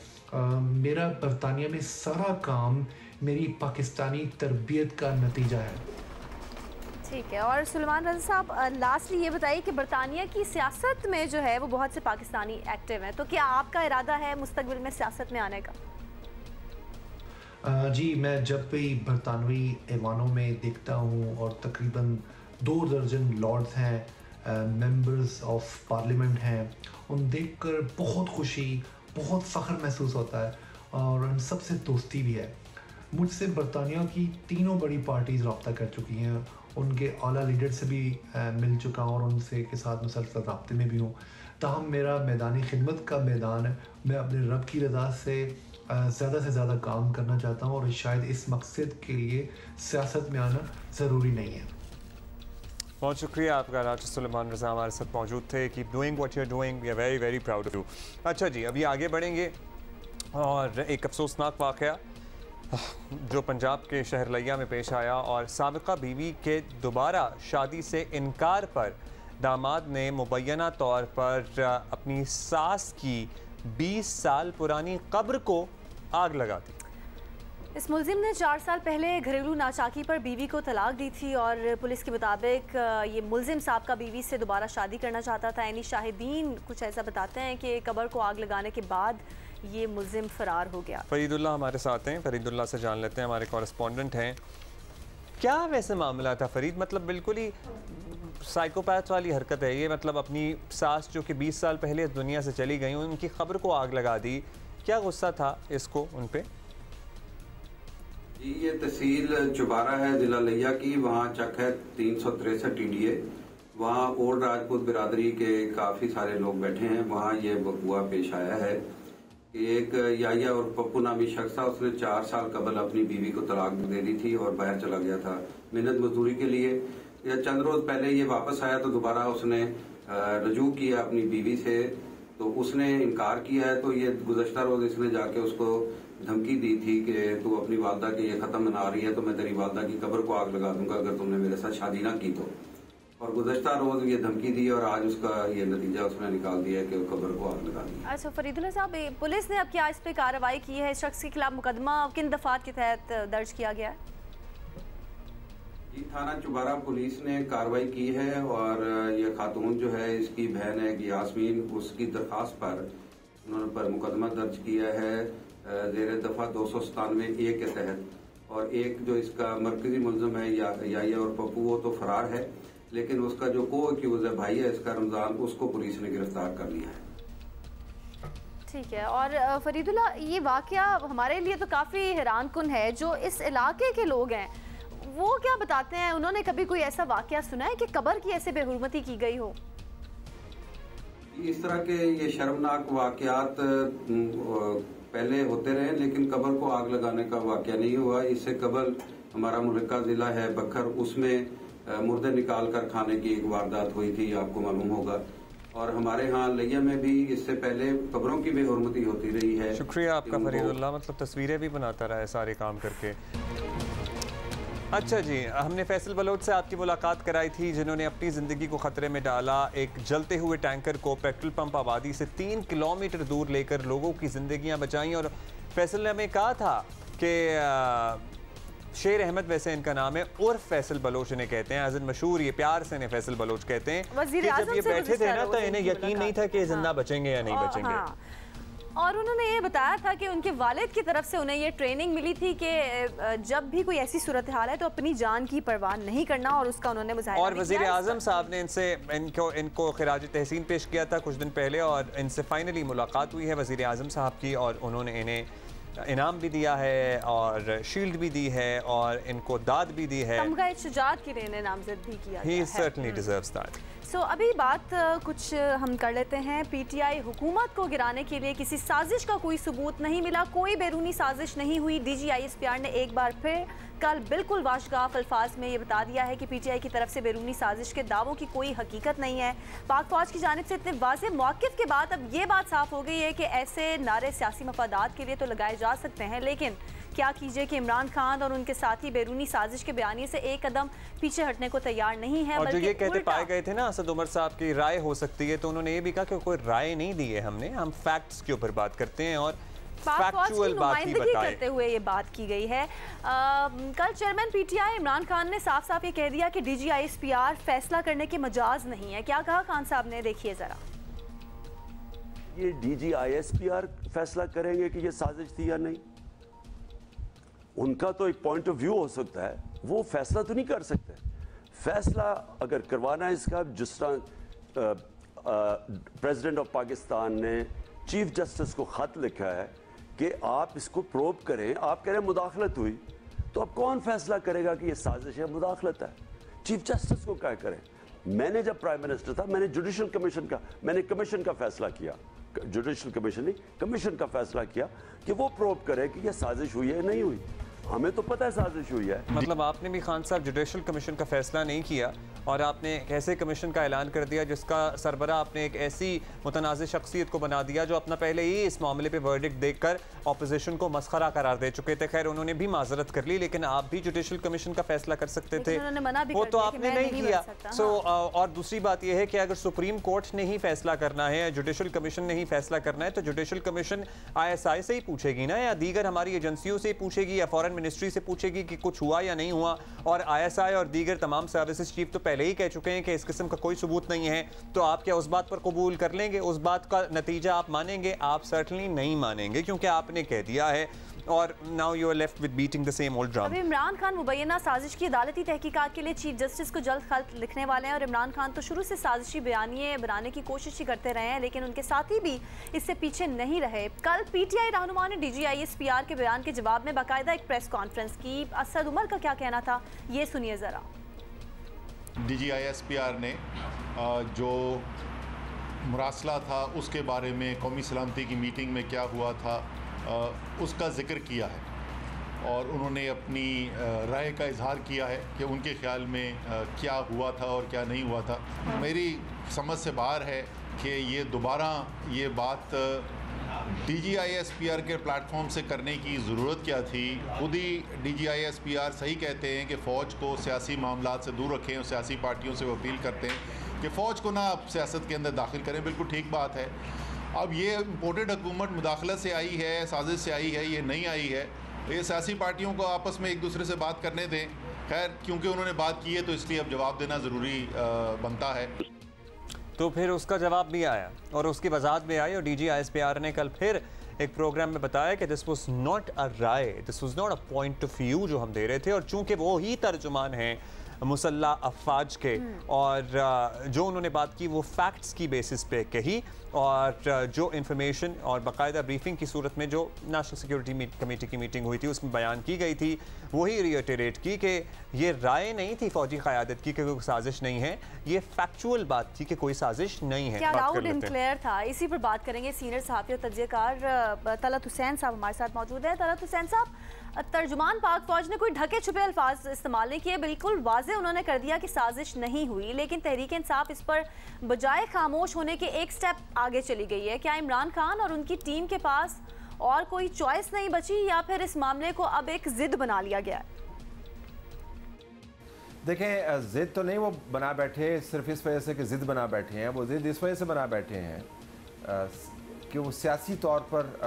मेरा बरतानिया में सारा काम मेरी पाकिस्तानी तरबियत का नतीजा है।
ठीक है। और सुलेमान रज़ा साहब, लास्टली ये बताइए कि बरतानिया की सियासत में जो है वो बहुत से पाकिस्तानी एक्टिव हैं, तो क्या आपका इरादा है मुस्तकबिल में सियासत में आने का?
जी मैं जब भी बरतानवी ऐवानों में देखता हूँ और तकरीबन 2 दर्जन लॉर्ड्स हैं, मेंबर्स ऑफ पार्लियामेंट हैं, उन देखकर बहुत खुशी, बहुत फ़ख्र महसूस होता है और उन सब से दोस्ती भी है। मुझसे बरतानिया की 3 बड़ी पार्टीज़ रब्ता कर चुकी हैं, उनके आला लीडर से भी मिल चुका हूँ और उनसे के साथ मुसलसल रब्ते में भी हूँ। ताहम मेरा मैदानी खिदमत का मैदान है, मैं अपने रब की रज़ा से ज़्यादा से ज़्यादा काम करना चाहता हूँ और शायद इस मकसद के लिए सियासत में आना ज़रूरी नहीं है।
बहुत शुक्रिया आपका। राजा सुलेमान रज़ा हमारे साथ मौजूद थे। Keep doing what you are doing, we are very very proud of you. अच्छा जी, अभी आगे बढ़ेंगे और एक अफसोसनाक वाक़या जो पंजाब के शहर लिया में पेश आया और साबिक़ा बीवी के दोबारा शादी से इनकार पर दामाद ने मुबैना तौर पर अपनी सास की 20 साल पुरानी कब्र को आग लगा दी।
इस मुलजिम ने 4 साल पहले घरेलू नाचाकी पर बीवी को तलाक दी थी और पुलिस के मुताबिक ये मुलजिम साहब का बीवी से दोबारा शादी करना चाहता था। यानी शाहिदीन कुछ ऐसा बताते हैं कि कब्र को आग लगाने के बाद ये मुलजिम फरार हो गया।
फरीदुल्लाह हमारे साथ हैं, फरीदुल्लाह से जान लेते हैं, हमारे कॉरेस्पॉन्डेंट हैं। क्या वैसे मामला था फरीद? मतलब बिल्कुल ही साइकोपैथ वाली हरकत है ये। मतलब अपनी सास जो कि 20 साल पहले इस दुनिया से चली गई, उनकी खबर को आग लगा दी। क्या गुस्सा था इसको उन पे?
जी ये तहसील चुबारा है जिला लिया की, वहाँ चक है 363 TDA। वहाँ ओल्ड राजपूत बिरादरी के काफ़ी सारे लोग बैठे हैं। वहाँ ये बकुआ पेश आया है कि एक याया और पप्पू नामी शख्स था, उसने 4 साल कबल अपनी बीवी को तलाक दे दी थी और बाहर चला गया था मेहनत मजदूरी के लिए। या चंद रोज पहले ये वापस आया तो दोबारा उसने रजू किया अपनी बीवी से, तो उसने इनकार किया है। तो ये गुज़श्ता रोज इसने जाके उसको धमकी दी थी कि तू अपनी वालदा के ये ख़त्म मना रही है तो मैं तेरी वालदा की कब्र को आग लगा दूंगा अगर तुमने मेरे साथ शादी ना की तो। और गुज़श्ता रोज़ ये धमकी दी और आज उसका ये नतीजा उसने निकाल दिया कि कब्र को आग लगा दी।
अच्छा फरीदुल्ला साहब, पुलिस ने अब क्या इस पे कार्रवाई की है? इस शख्स के खिलाफ मुकदमा किन दफात के तहत दर्ज किया गया है?
जी, थाना चुबारा पुलिस ने कार्रवाई की है और ये खातून जो है, इसकी बहन है यास्मीन, उसकी दरखास्त पर उन्होंने पर मुकदमा दर्ज किया है ज़ेर दफ़ा 297(a) के तहत। और एक जो इसका मरकजी मुलज़िम है याया और पप्पू, वो तो फरार है, लेकिन उसका जो को एक्यूज है भाई है इसका रमज़ान, उसको पुलिस ने गिरफ्तार कर लिया है।
ठीक है। और फरीदुल्ला, ये वाकया हमारे लिए तो काफ़ी हैरानकुन है। जो इस इलाके के लोग हैं वो क्या बताते हैं? उन्होंने कभी कोई ऐसा वाकया सुना है कि कब्र की ऐसे बेहुरमती की गई हो?
इस तरह के ये शर्मनाक वाकयात पहले होते रहे, लेकिन कब्र को आग लगाने का वाकया नहीं हुआ। इससे कबल हमारा मुल्का ज़िला है बखर, उसमें मुर्दे निकाल कर खाने की एक वारदात हुई थी, आपको मालूम होगा। और हमारे यहाँ लिया में भी इससे पहले कब्रों की बेहुरमती होती रही है।
शुक्रिया आपका फरीदुल्ला, मतलब तस्वीरें भी बनाता रहा है सारे काम करके। अच्छा जी, हमने फैसल बलोच से आपकी मुलाकात कराई थी, जिन्होंने अपनी ज़िंदगी को ख़तरे में डाला। एक जलते हुए टैंकर को पेट्रोल पंप आबादी से 3 किलोमीटर दूर लेकर लोगों की ज़िंदगियां बचाईं। और फैसल ने हमें कहा था कि शेर अहमद, वैसे इनका नाम है, उर्फ फैसल बलोच इन्हें कहते हैं, अज़न मशहूर ये प्यार से इन्हें फैसल बलोच कहते हैं, कि जब ये बैठे थे ना तो इन्हें यकीन नहीं था कि जिंदा बचेंगे या नहीं बचेंगे।
और उन्होंने ये बताया था कि उनके वालिद की तरफ से उन्हें ये ट्रेनिंग मिली थी कि जब भी कोई ऐसी सूरत हाल है तो अपनी जान की परवाह नहीं करना, और उसका उन्होंने मुजाहिरा
और वज़ीर आज़म साहब ने इनको खिराज तहसीन पेश किया था कुछ दिन पहले, और इनसे फाइनली मुलाकात हुई है वज़ीर आज़म साहब की, और उन्होंने इन्हें इनाम भी दिया है और शील्ड भी दी है और इनको दाद भी दी है।
तमगा शुजाअत के लिए नामजद भी किया
He certainly deserves that.
अभी बात कुछ हम कर लेते हैं। पीटीआई हुकूमत को गिराने के लिए किसी साजिश का कोई सबूत नहीं मिला, कोई बैरूनी साजिश नहीं हुई। DGISPR ने एक बार फिर कल बिल्कुल वाशगाफ अल्फाज में ये बता दिया है कि पीटीआई की तरफ से बैरूनी साजिश के दावों की कोई हकीकत नहीं है। पाक फौज की जानिब से इतने वाज़े मौक़िफ़ के बाद अब ये बात साफ हो गई है कि ऐसे नारे सियासी मफादात के लिए तो लगाए जा सकते हैं, लेकिन क्या कीजिए कि इमरान खान और उनके साथी बैरूनी साजिश के बयानी से एक कदम पीछे हटने को तैयार नहीं है।
और जो ये कहते पाए गए थे ना असद उमर साहब की राय हो सकती है, तो उन्होंने ये भी कहा कि कोई राय नहीं दी है हमने, हम फैक्ट्स के ऊपर बात करते हैं और फैक्चुअल बात ही बताएं।
करते हुए ये बात की गई है। कल चेयरमैन पीटीआई इमरान खान ने साफ साफ ये कह दिया कि DGISPR फैसला करने के मजाज नहीं है। क्या कहा खान साहब ने, देखिए जरा।
ये DGISPR फैसला करेंगे कि ये साजिश थी या नहीं, उनका तो एक पॉइंट ऑफ व्यू हो सकता है, वो फैसला तो नहीं कर सकते। फैसला अगर करवाना है इसका, जिस तरह प्रेसिडेंट ऑफ पाकिस्तान ने चीफ जस्टिस को खत लिखा है कि आप इसको प्रोब करें, आप कह रहे हैं मुदाखलत हुई, तो अब कौन फैसला करेगा कि ये साजिश है, मुदाखलत है? चीफ जस्टिस को क्या करें? मैंने जब प्राइम मिनिस्टर था, मैंने जुडिशल कमीशन का फैसला किया, जुडिशल कमीशन नहीं, कमीशन का फैसला किया कि वो प्रोब करे कि ये साजिश हुई है नहीं हुई। हमें तो पता है साजिश हुई है।
मतलब आपने भी खान साहब जुडिशल कमीशन का फैसला नहीं किया और आपने एक ऐसे कमीशन का ऐलान कर दिया जिसका सरबरा आपने एक ऐसी मुतनाज़ शख्सियत को बना दिया जो अपना पहले ही इस मामले पे वर्डिक्ट देखकर अपोजिशन को मस्खरा करार दे चुके थे। खैर उन्होंने भी माजरत कर ली, लेकिन आप भी जुडिशल कमीशन का फैसला कर सकते थे, वो तो आपने नहीं किया। और दूसरी बात यह है कि अगर सुप्रीम कोर्ट ने ही फैसला करना है, जुडिशल कमीशन ने ही फैसला करना है, तो जुडिशल कमीशन ISI से ही पूछेगी ना, या दीगर हमारी एजेंसियों से पूछेगी, या फॉरेन मिनिस्ट्री से पूछेगी कि कुछ हुआ या नहीं हुआ। और ISI और दीगर तमाम सर्विसेज चीफ तो पहले ही कह चुके हैं कि इस किस्म का कोई सबूत नहीं है। तो आप क्या उस बात पर कबूल कर लेंगे? उस बात का नतीजा आप मानेंगे? आप सर्टनली नहीं मानेंगे, क्योंकि आपने कह दिया है। और now you are left with beating the same old drum.
अब इमरान खान मुबैना साजिश की अदालती तहकीकात के लिए चीफ जस्टिस को जल्द खत लिखने वाले हैं। और इमरान खान तो शुरू से साजिशी बयानिए बनाने की कोशिश ही करते रहे हैं, लेकिन उनके साथी भी इससे पीछे नहीं रहे। कल PTI रहनुमा ने DGISPR के बयान के जवाब में बाकायदा एक प्रेस कॉन्फ्रेंस की। असद उमर का क्या कहना था, ये सुनिए ज़रा।
DGISPR ने जो मुरासला था उसके बारे में, कौमी सलामती की मीटिंग में क्या हुआ था उसका जिक्र किया है, और उन्होंने अपनी राय का इजहार किया है कि उनके ख्याल में क्या हुआ था और क्या नहीं हुआ था। मेरी समझ से बाहर है कि ये दोबारा ये बात DGISPR के प्लेटफॉर्म से करने की ज़रूरत क्या थी? खुद ही DGISPR सही कहते हैं कि फ़ौज को सियासी मामलात से दूर रखें और सियासी पार्टियों से वो अपील करते हैं कि फ़ौज को ना आप सियासत के अंदर दाखिल करें। बिल्कुल ठीक बात है। अब ये इम्पोर्टेड हुकूमत मुदाखलत से आई है, साजिश से आई है, ये नहीं आई है। ये सियासी पार्टियों को आपस में एक दूसरे से बात करने दें। खैर, क्योंकि उन्होंने बात की है तो इसलिए अब जवाब देना ज़रूरी बनता है।
तो फिर उसका जवाब भी आया और उसकी वजाहत भी आई और DGISPR ने कल फिर एक प्रोग्राम में बताया कि दिस वाज नॉट अ राय, this was not a point of view जो हम दे रहे थे। और चूंकि वो ही तर्जुमान हैं मुसल्ला अफवाज के और जो उन्होंने बात की वो फैक्ट्स की बेसिस पे कही और जो इन्फॉर्मेशन और बाकायदा ब्रीफिंग की सूरत में जो नेशनल सिक्योरिटी कमेटी की मीटिंग हुई थी उसमें बयान की गई थी वही रिएटरेट की कि ये राय नहीं थी फौजी क़यादत की कि कोई साजिश नहीं है, ये फैक्चुअल बात थी कि कोई साजिश नहीं है।
क्या लाउड एंड क्लियर था। इसी पर बात करेंगे। सीनियर सहाफ़ी और तजज़ियाकार तलत हुसैन साहब हमारे साथ मौजूद है। तलत हुसैन साहब, तर्जुमान पाक फौज ने कोई ढके छुपे अल्फाज इस्तेमाल नहीं किए, बिल्कुल वाज़े उन्होंने कर दिया कि साजिश नहीं हुई, लेकिन तहरीक इंसाफ इस पर बजाय खामोश होने के एक स्टेप आगे चली गई है। क्या इमरान खान और उनकी टीम के पास और कोई चॉइस नहीं बची या फिर इस मामले को अब एक जिद बना लिया गया है?
देखें, जिद तो नहीं वो बना बैठे सिर्फ इस वजह से कि जिद बना बैठे हैं, वो जिद इस वजह से बना बैठे हैं कि वो सियासी तौर पर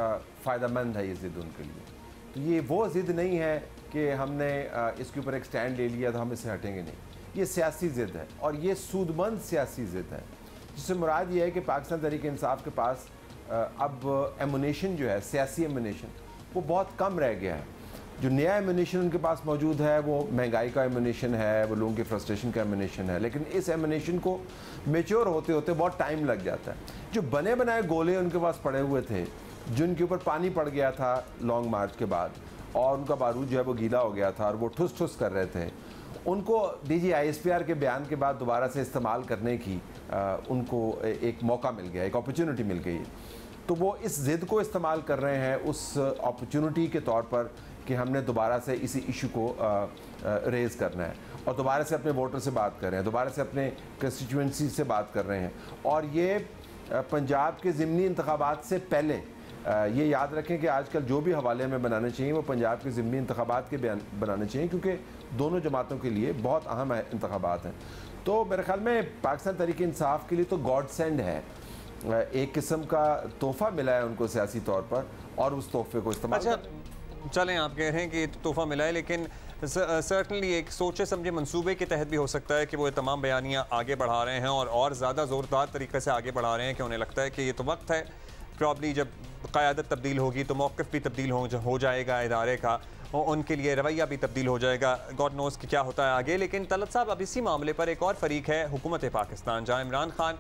फ़ायदेमंद है ये जिद उनके लिए। तो ये वो ज़िद नहीं है कि हमने इसके ऊपर एक स्टैंड ले लिया तो हम इससे हटेंगे नहीं, ये सियासी ज़िद है और ये सूदमंद सियासी ज़िद है, जिससे मुराद ये है कि पाकिस्तान तहरीक इंसाफ के पास अब एमुनेशन जो है, सियासी एमुनेशन, वो बहुत कम रह गया है। जो नया एमुनेशन उनके पास मौजूद है वो महंगाई का एमुनेशन है, वो लोगों के फ्रस्ट्रेशन का एमुनेशन है, लेकिन इस एमुनेशन को मेच्योर होते होते बहुत टाइम लग जाता है। जो बने बनाए गोले उनके पास पड़े हुए थे, जिनके ऊपर पानी पड़ गया था लॉन्ग मार्च के बाद और उनका बारूद जो है वो गीला हो गया था और वो ठुस ठुस कर रहे थे, उनको DGISPR के बयान के बाद दोबारा से इस्तेमाल करने की उनको एक मौका मिल गया, एक अपॉर्चुनिटी मिल गई है। तो वो इस ज़िद को इस्तेमाल कर रहे हैं उस अपॉर्चुनिटी के तौर पर कि हमने दोबारा से इसी इशू को रेज़ करना है और दोबारा से अपने वोटर से बात कर रहे हैं, दोबारा से अपने कंस्टिट्यूंसी से बात कर रहे हैं। और ये पंजाब के ज़िमनी इंतखाबात से पहले ये याद रखें कि आजकल जो भी हवाले में बनाने चाहिए वो पंजाब के ज़िमनी इंतखाबात के बयान बनाने चाहिए, क्योंकि दोनों जमातों के लिए बहुत अहम इंतखाबात हैं। तो मेरे ख्याल में पाकिस्तान तहरीक इंसाफ के लिए तो गॉड सेंड है, एक किस्म का तोहफ़ा मिला है उनको सियासी तौर पर और उस तोहफे को इस्तेमाल।
अच्छा, चलें, आप कह रहे हैं कि तोहफ़ा मिला है, लेकिन सर्टनली एक सोचे समझे मंसूबे के तहत भी हो सकता है कि वो तमाम बयानियाँ आगे बढ़ा रहे हैं और ज़्यादा ज़ोरदार तरीके से आगे बढ़ा रहे हैं कि उन्हें लगता है कि ये तो वक्त है, प्रॉब्ली जब क़यादत तब्दील होगी तो मौक़िफ़ भी तब्दील हो जाएगा इदारे का और उनके लिए रवैया भी तब्दील हो जाएगा। गॉड नोज़ कि क्या होता है आगे। लेकिन तलत साहब, अब इसी मामले पर एक और फ़रीक है हुकूमत पाकिस्तान, जहाँ इमरान खान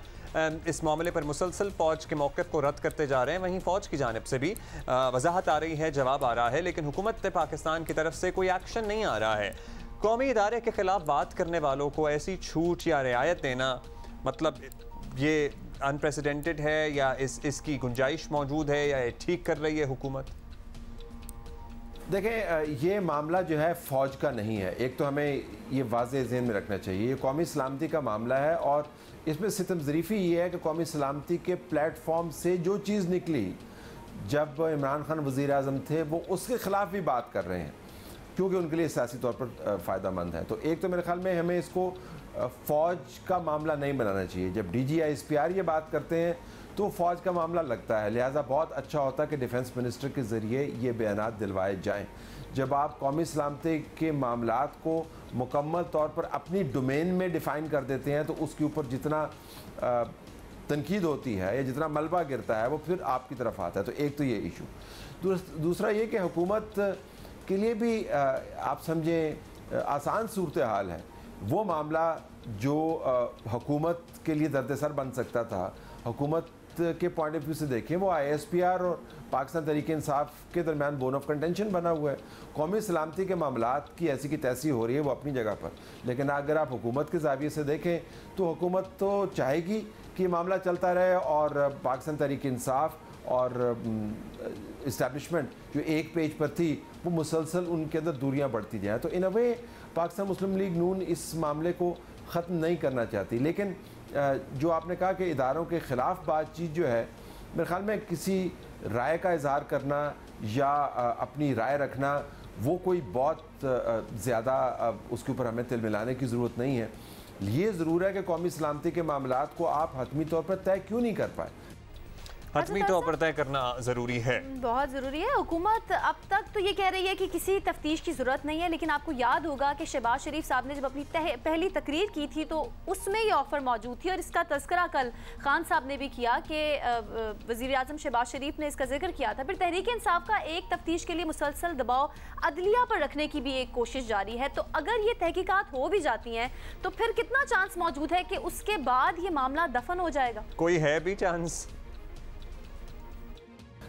इस मामले पर मुसलसल फ़ौज के मौक़िफ़ को रद्द करते जा रहे हैं, वहीं फ़ौज की जानिब से भी वजाहत आ रही है, जवाब आ रहा है, लेकिन हुकूमत पाकिस्तान की तरफ से कोई एक्शन नहीं आ रहा है। कौमी इदारे के ख़िलाफ़ बात करने वालों को ऐसी छूट या रियायत देना, मतलब ये अनप्रेसिडेंटेड है या इसकी गुंजाइश मौजूद है या ठीक कर रही है हुकूमत?
देखें, ये मामला जो है फ़ौज का नहीं है, एक तो हमें ये वाज़ेह ज़हन में रखना चाहिए, ये कौमी सलामती का मामला है और इसमें सितम ज़रीफ़ी ये है कि कौमी सलामती के प्लेटफॉर्म से जो चीज़ निकली जब इमरान खान वज़ीर आज़म थे वो उसके ख़िलाफ़ भी बात कर रहे हैं, क्योंकि उनके लिए सियासी तौर पर फ़ायदेमंद है। तो एक तो मेरे ख्याल में हमें इसको फ़ौज का मामला नहीं बनाना चाहिए। जब DGISPR ये बात करते हैं तो फ़ौज का मामला लगता है, लिहाजा बहुत अच्छा होता है कि डिफेंस मिनिस्टर के ज़रिए ये बयानात दिलवाए जाएं। जब आप कौमी सलामती के मामलात को मुकम्मल तौर पर अपनी डोमेन में डिफ़ाइन कर देते हैं तो उसके ऊपर जितना तनकीद होती है या जितना मलबा गिरता है वो फिर आपकी तरफ आता है। तो एक तो ये इशू। दूसरा ये कि हुकूमत के लिए भी आप समझें आसान सूरत हाल है, वो मामला जो हुकूमत के लिए दर्द-ए-सर बन सकता था, हुकूमत के पॉइंट ऑफ व्यू से देखें वो ISPR और पाकिस्तान तहरीक इंसाफ के दरमियान बोन ऑफ कंटेंशन बना हुआ है। कौमी सलामती के मामलात की ऐसी की तैसी हो रही है वो अपनी जगह पर, लेकिन अगर आप हुकूमत के ज़ाविये से देखें तो हुकूमत तो चाहेगी कि ये मामला चलता रहे और पाकिस्तान तहरीक इंसाफ और इस्टेब्लिशमेंट जो एक पेज पर थी वो मुसलसल उनके अंदर दूरियाँ बढ़ती जाएँ। तो इन अ वे पाकिस्तान मुस्लिम लीग नून इस मामले को ख़त्म नहीं करना चाहती, लेकिन जो आपने कहा कि इदारों के ख़िलाफ़ बातचीत जो है मेरे ख्याल में किसी राय का इजहार करना या अपनी राय रखना वो कोई बहुत ज़्यादा उसके ऊपर हमें तिल मिलाने की ज़रूरत नहीं है। ये ज़रूर है कि कौमी सलामती के मामलात को आप हतमी तौर पर तय क्यों नहीं कर पाए।
हतमी तौर पर तय करना ज़रूरी है,
बहुत ज़रूरी है। हुकूमत अब तक तो ये कह रही है कि किसी तफ्तीश की ज़रूरत नहीं है, लेकिन आपको याद होगा कि शहबाज शरीफ साहब ने जब अपनी पहली तकरीर की थी तो उसमें ये ऑफ़र मौजूद थी और इसका तज़किरा कल खान साहब ने भी किया कि वज़ीर आज़म शहबाज शरीफ ने इसका जिक्र किया था। फिर तहरीक इंसाफ का एक तफ्तीश के लिए मुसलसल दबाव अदलिया पर रखने की भी एक कोशिश जारी है। तो अगर ये तहकीकात हो भी जाती हैं तो फिर कितना चांस मौजूद है कि उसके बाद ये मामला दफन हो जाएगा?
कोई है भी चांस?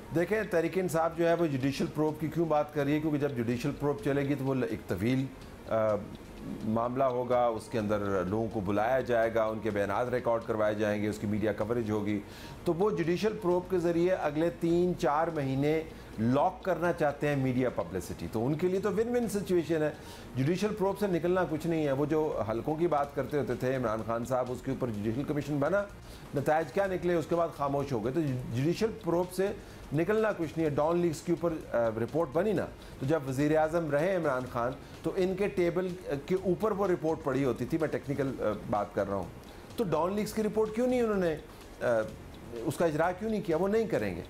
देखें, तहरीक इंसाफ जो है वो जुडिशल प्रोब की क्यों बात कर रही है, क्योंकि जब जुडिशल प्रोब चलेगी तो वो एक तवील मामला होगा, उसके अंदर लोगों को बुलाया जाएगा, उनके बयानात रिकॉर्ड करवाए जाएंगे, उसकी मीडिया कवरेज होगी। तो वो जुडिशल प्रोब के ज़रिए अगले 3-4 महीने लॉक करना चाहते हैं मीडिया पब्लिसिटी, तो उनके लिए तो विन विन सिचुएशन है। जुडिशल प्रोब से निकलना कुछ नहीं है। वो जो हलकों की बात करते होते थे इमरान खान साहब, उसके ऊपर जुडिशल कमीशन बना, नतायज क्या निकले उसके बाद खामोश हो गए। तो जुडिशल प्रोब से निकलना कुछ नहीं है। डॉन लीक्स के ऊपर रिपोर्ट बनी ना, तो जब वज़ीर आज़म रहे इमरान खान तो इनके टेबल के ऊपर वो रिपोर्ट पड़ी होती थी। मैं टेक्निकल बात कर रहा हूँ। तो डॉन लीक्स की रिपोर्ट क्यों नहीं उन्होंने उसका इजरा क्यों नहीं किया? वो नहीं करेंगे।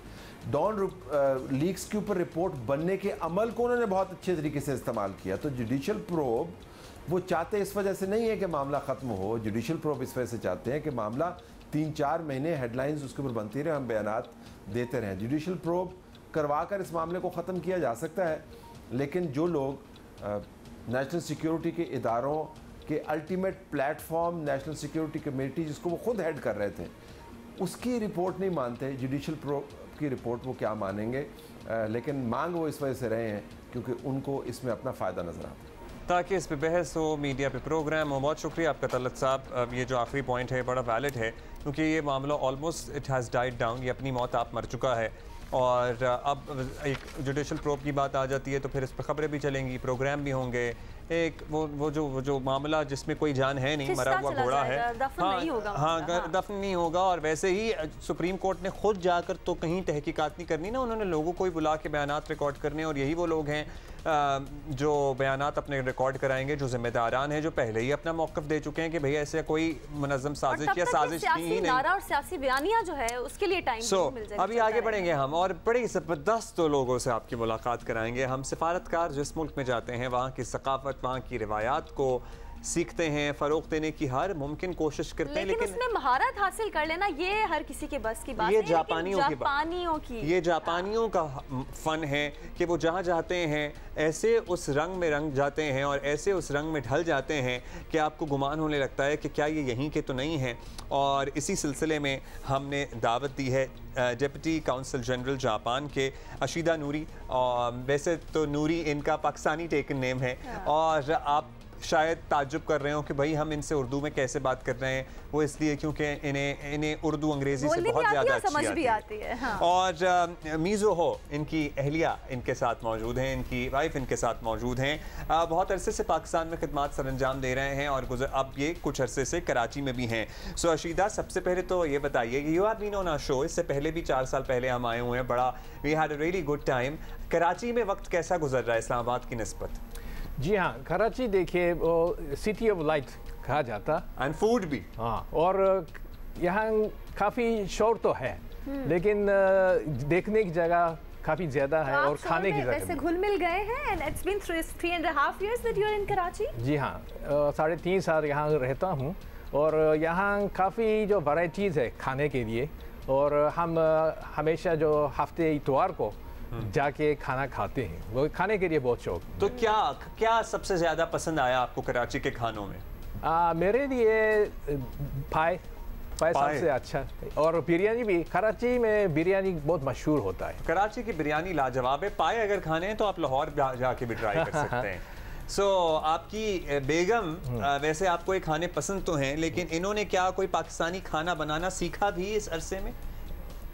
डॉन लीक्स के ऊपर रिपोर्ट बनने के अमल को उन्होंने बहुत अच्छे तरीके से इस्तेमाल किया। तो जुडिशल प्रोब वो चाहते इस वजह से नहीं है कि मामला ख़त्म हो, जुडिशल प्रोब इस वजह से चाहते हैं कि मामला 3-4 महीने हेडलाइंस उसके ऊपर बनती रहे, हम बयानात देते रहें। जुडिशल प्रोब करवा कर इस मामले को ख़त्म किया जा सकता है, लेकिन जो लोग नेशनल सिक्योरिटी के इदारों के ultimate platform national security committee, जिसको वो खुद हेड कर रहे थे, उसकी रिपोर्ट नहीं मानते, जुडिशल प्रोब की रिपोर्ट वो क्या मानेंगे? लेकिन मांग वो इस वजह से रहे हैं क्योंकि उनको इसमें अपना फ़ायदा नज़र आता है,
ताकि इस पे बहस हो, मीडिया पे प्रोग्राम हो। बहुत शुक्रिया आपका तलत साहब। ये जो आखिरी पॉइंट है बड़ा वैलिड है, क्योंकि ये मामला almost it has died down, ये अपनी मौत आप मर चुका है। और अब एक जुडिशल प्रोब की बात आ जाती है तो फिर इस पर खबरें भी चलेंगी, प्रोग्राम भी होंगे। एक वो जो मामला जिसमें कोई जान है नहीं, मरा हुआ घोड़ा है, दफन नहीं होगा। और वैसे ही सुप्रीम कोर्ट ने खुद जाकर तो कहीं तहकीकात नहीं करनी ना, उन्होंने लोगों को ही बुला के बयानात रिकॉर्ड करने, और यही वो लोग हैं जो बयानात अपने रिकॉर्ड कराएंगे, जो जिम्मेदारान हैं, जो पहले ही अपना मौक़िफ़ दे चुके हैं कि भाई ऐसे कोई मुनज़्ज़म साजिश या साजिश ही नहीं।
और सियासी बयानिया जो है उसके लिए टाइम मिल जाएगा।
अभी आगे बढ़ेंगे हम और बड़े ज़बरदस्त लोगों से आपकी मुलाकात कराएंगे। हम सिफारतकार जिस मुल्क में जाते हैं वहाँ की सकाफत, वहाँ की रिवायात को सीखते हैं, फ़रोग़ देने की हर मुमकिन कोशिश करते हैं, लेकिन
उसमें महारत हासिल कर लेना ये हर किसी के बस की बात
ये
नहीं,
जापानियों की ये जापानियों का फ़न है कि वो जहाँ जाते हैं ऐसे उस रंग में रंग जाते हैं और ऐसे उस रंग में ढल जाते हैं कि आपको गुमान होने लगता है कि क्या ये यहीं के तो नहीं हैं। और इसी सिलसिले में हमने दावत दी है डिप्टी काउंसिल जनरल जापान के अशीदा नूरी, और वैसे तो नूरी इनका पाकिस्तानी टेकन नेम है, और आप शायद ताज्जुब कर रहे हो कि भाई हम इनसे उर्दू में कैसे बात कर रहे हैं। वो इसलिए क्योंकि इन्हें उर्दू अंग्रेज़ी से बहुत ज़्यादा अच्छी आती है। हाँ। और मीज़ो हो इनकी अहलिया इनके साथ मौजूद हैं, इनकी वाइफ इनके साथ मौजूद हैं। बहुत अरसे से पाकिस्तान में खिदमात सरअंजाम दे रहे हैं और अब ये कुछ अरसे से कराची में भी हैं। सो अशीदा, सबसे पहले तो ये बताइए, you have been on our show, इससे पहले भी 4 साल पहले हम आए हुए हैं, बड़ा we had a really good time. Karachi में वक्त कैसा गुजर रहा है इस्लामाबाद की निस्बत?
जी हाँ, कराची देखिए वो सिटी ऑफ लाइट कहा जाता,
एंड फूड भी।
हाँ, और यहाँ काफ़ी शोर तो है, लेकिन देखने की जगह काफ़ी ज़्यादा है और खाने की जगह
वैसे घुल मिल गए हैं। and it's been 3.5 years that you're in Karachi?
जी हाँ, 3.5 साल यहाँ रहता हूँ, और यहाँ काफ़ी जो वैराइटीज़ है खाने के लिए, और हम हमेशा जो हफ्ते इतवार को जाके खाना खाते हैं, वो खाने के लिए बहुत शौक।
तो क्या सबसे ज़्यादा पसंद आया आपको कराची के खानों में?
मेरे लिए पाए सबसे अच्छा, और बिरयानी भी। कराची में बिरयानी बहुत मशहूर होता है।
कराची की बिरयानी लाजवाब है। पाए अगर खाने हैं तो आप लाहौर जाके भी ट्राई कर सकते हैं। आपकी बेगम वैसे आपको ये खाने पसंद तो हैं, लेकिन इन्होंने क्या कोई पाकिस्तानी खाना बनाना सीखा भी इस अरसे में?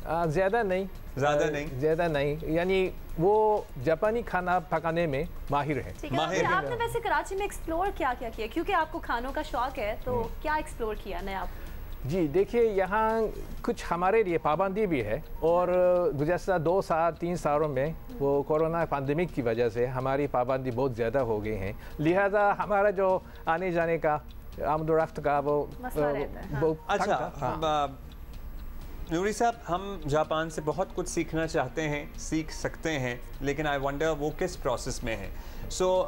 ज़्यादा नहीं, यानी वो जापानी खाना पकाने में माहिर है।
आपने वैसे कराची में एक्सप्लोर क्या किया? क्योंकि आपको खानों का शौक है, तो क्या एक्सप्लोर किया नया?
जी देखिए, यहाँ कुछ हमारे लिए पाबंदी भी है और गुज़श्ता 2 साल 3 सालों में वो कोरोना पैंडेमिक की वजह से हमारी पाबंदी बहुत ज़्यादा हो गई हैं, लिहाजा हमारा जो आने जाने का आमदोरफ्त का वो
अच्छा। नूरी साहब, हम जापान से बहुत कुछ सीखना चाहते हैं, सीख सकते हैं, लेकिन आई वंडर वो किस प्रोसेस में है।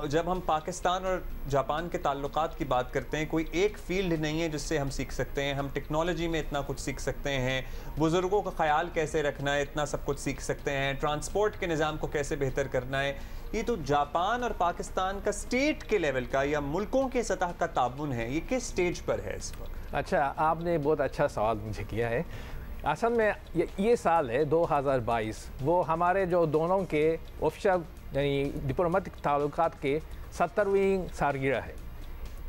जब हम पाकिस्तान और जापान के ताल्लुकात की बात करते हैं, कोई एक फील्ड नहीं है जिससे हम सीख सकते हैं। हम टेक्नोलॉजी में इतना कुछ सीख सकते हैं, बुज़ुर्गों का ख्याल कैसे रखना है इतना सब कुछ सीख सकते हैं, ट्रांसपोर्ट के निज़ाम को कैसे बेहतर करना है। ये तो जापान और पाकिस्तान का स्टेट के लेवल का या मुल्कों के सतह का ताउन है, ये किस स्टेज पर है इस वक्त?
अच्छा, आपने बहुत अच्छा सवाल मुझे किया है। असल में ये साल है 2022, वो हमारे जो दोनों के ऑफिशियल यानी डिप्लोमेटिक ताल्लुकात के 70वीं सालगिरह है।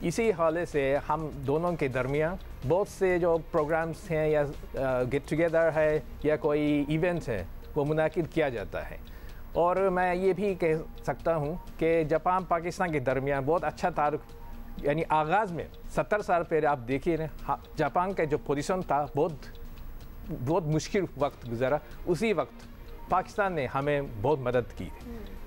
इसी हवाले से हम दोनों के दरमियान बहुत से जो प्रोग्राम्स हैं या गेट टुगेदर है या कोई इवेंट्स हैं वो मुनाकिद किया जाता है। और मैं ये भी कह सकता हूँ कि जापान पाकिस्तान के दरमियान बहुत अच्छा ताल्लुक यानी आगाज़ में 70 साल पहले आप देखिए ना, जापान का जो पोजीशन था बहुत मुश्किल वक्त गुजरा, उसी वक्त पाकिस्तान ने हमें बहुत मदद की।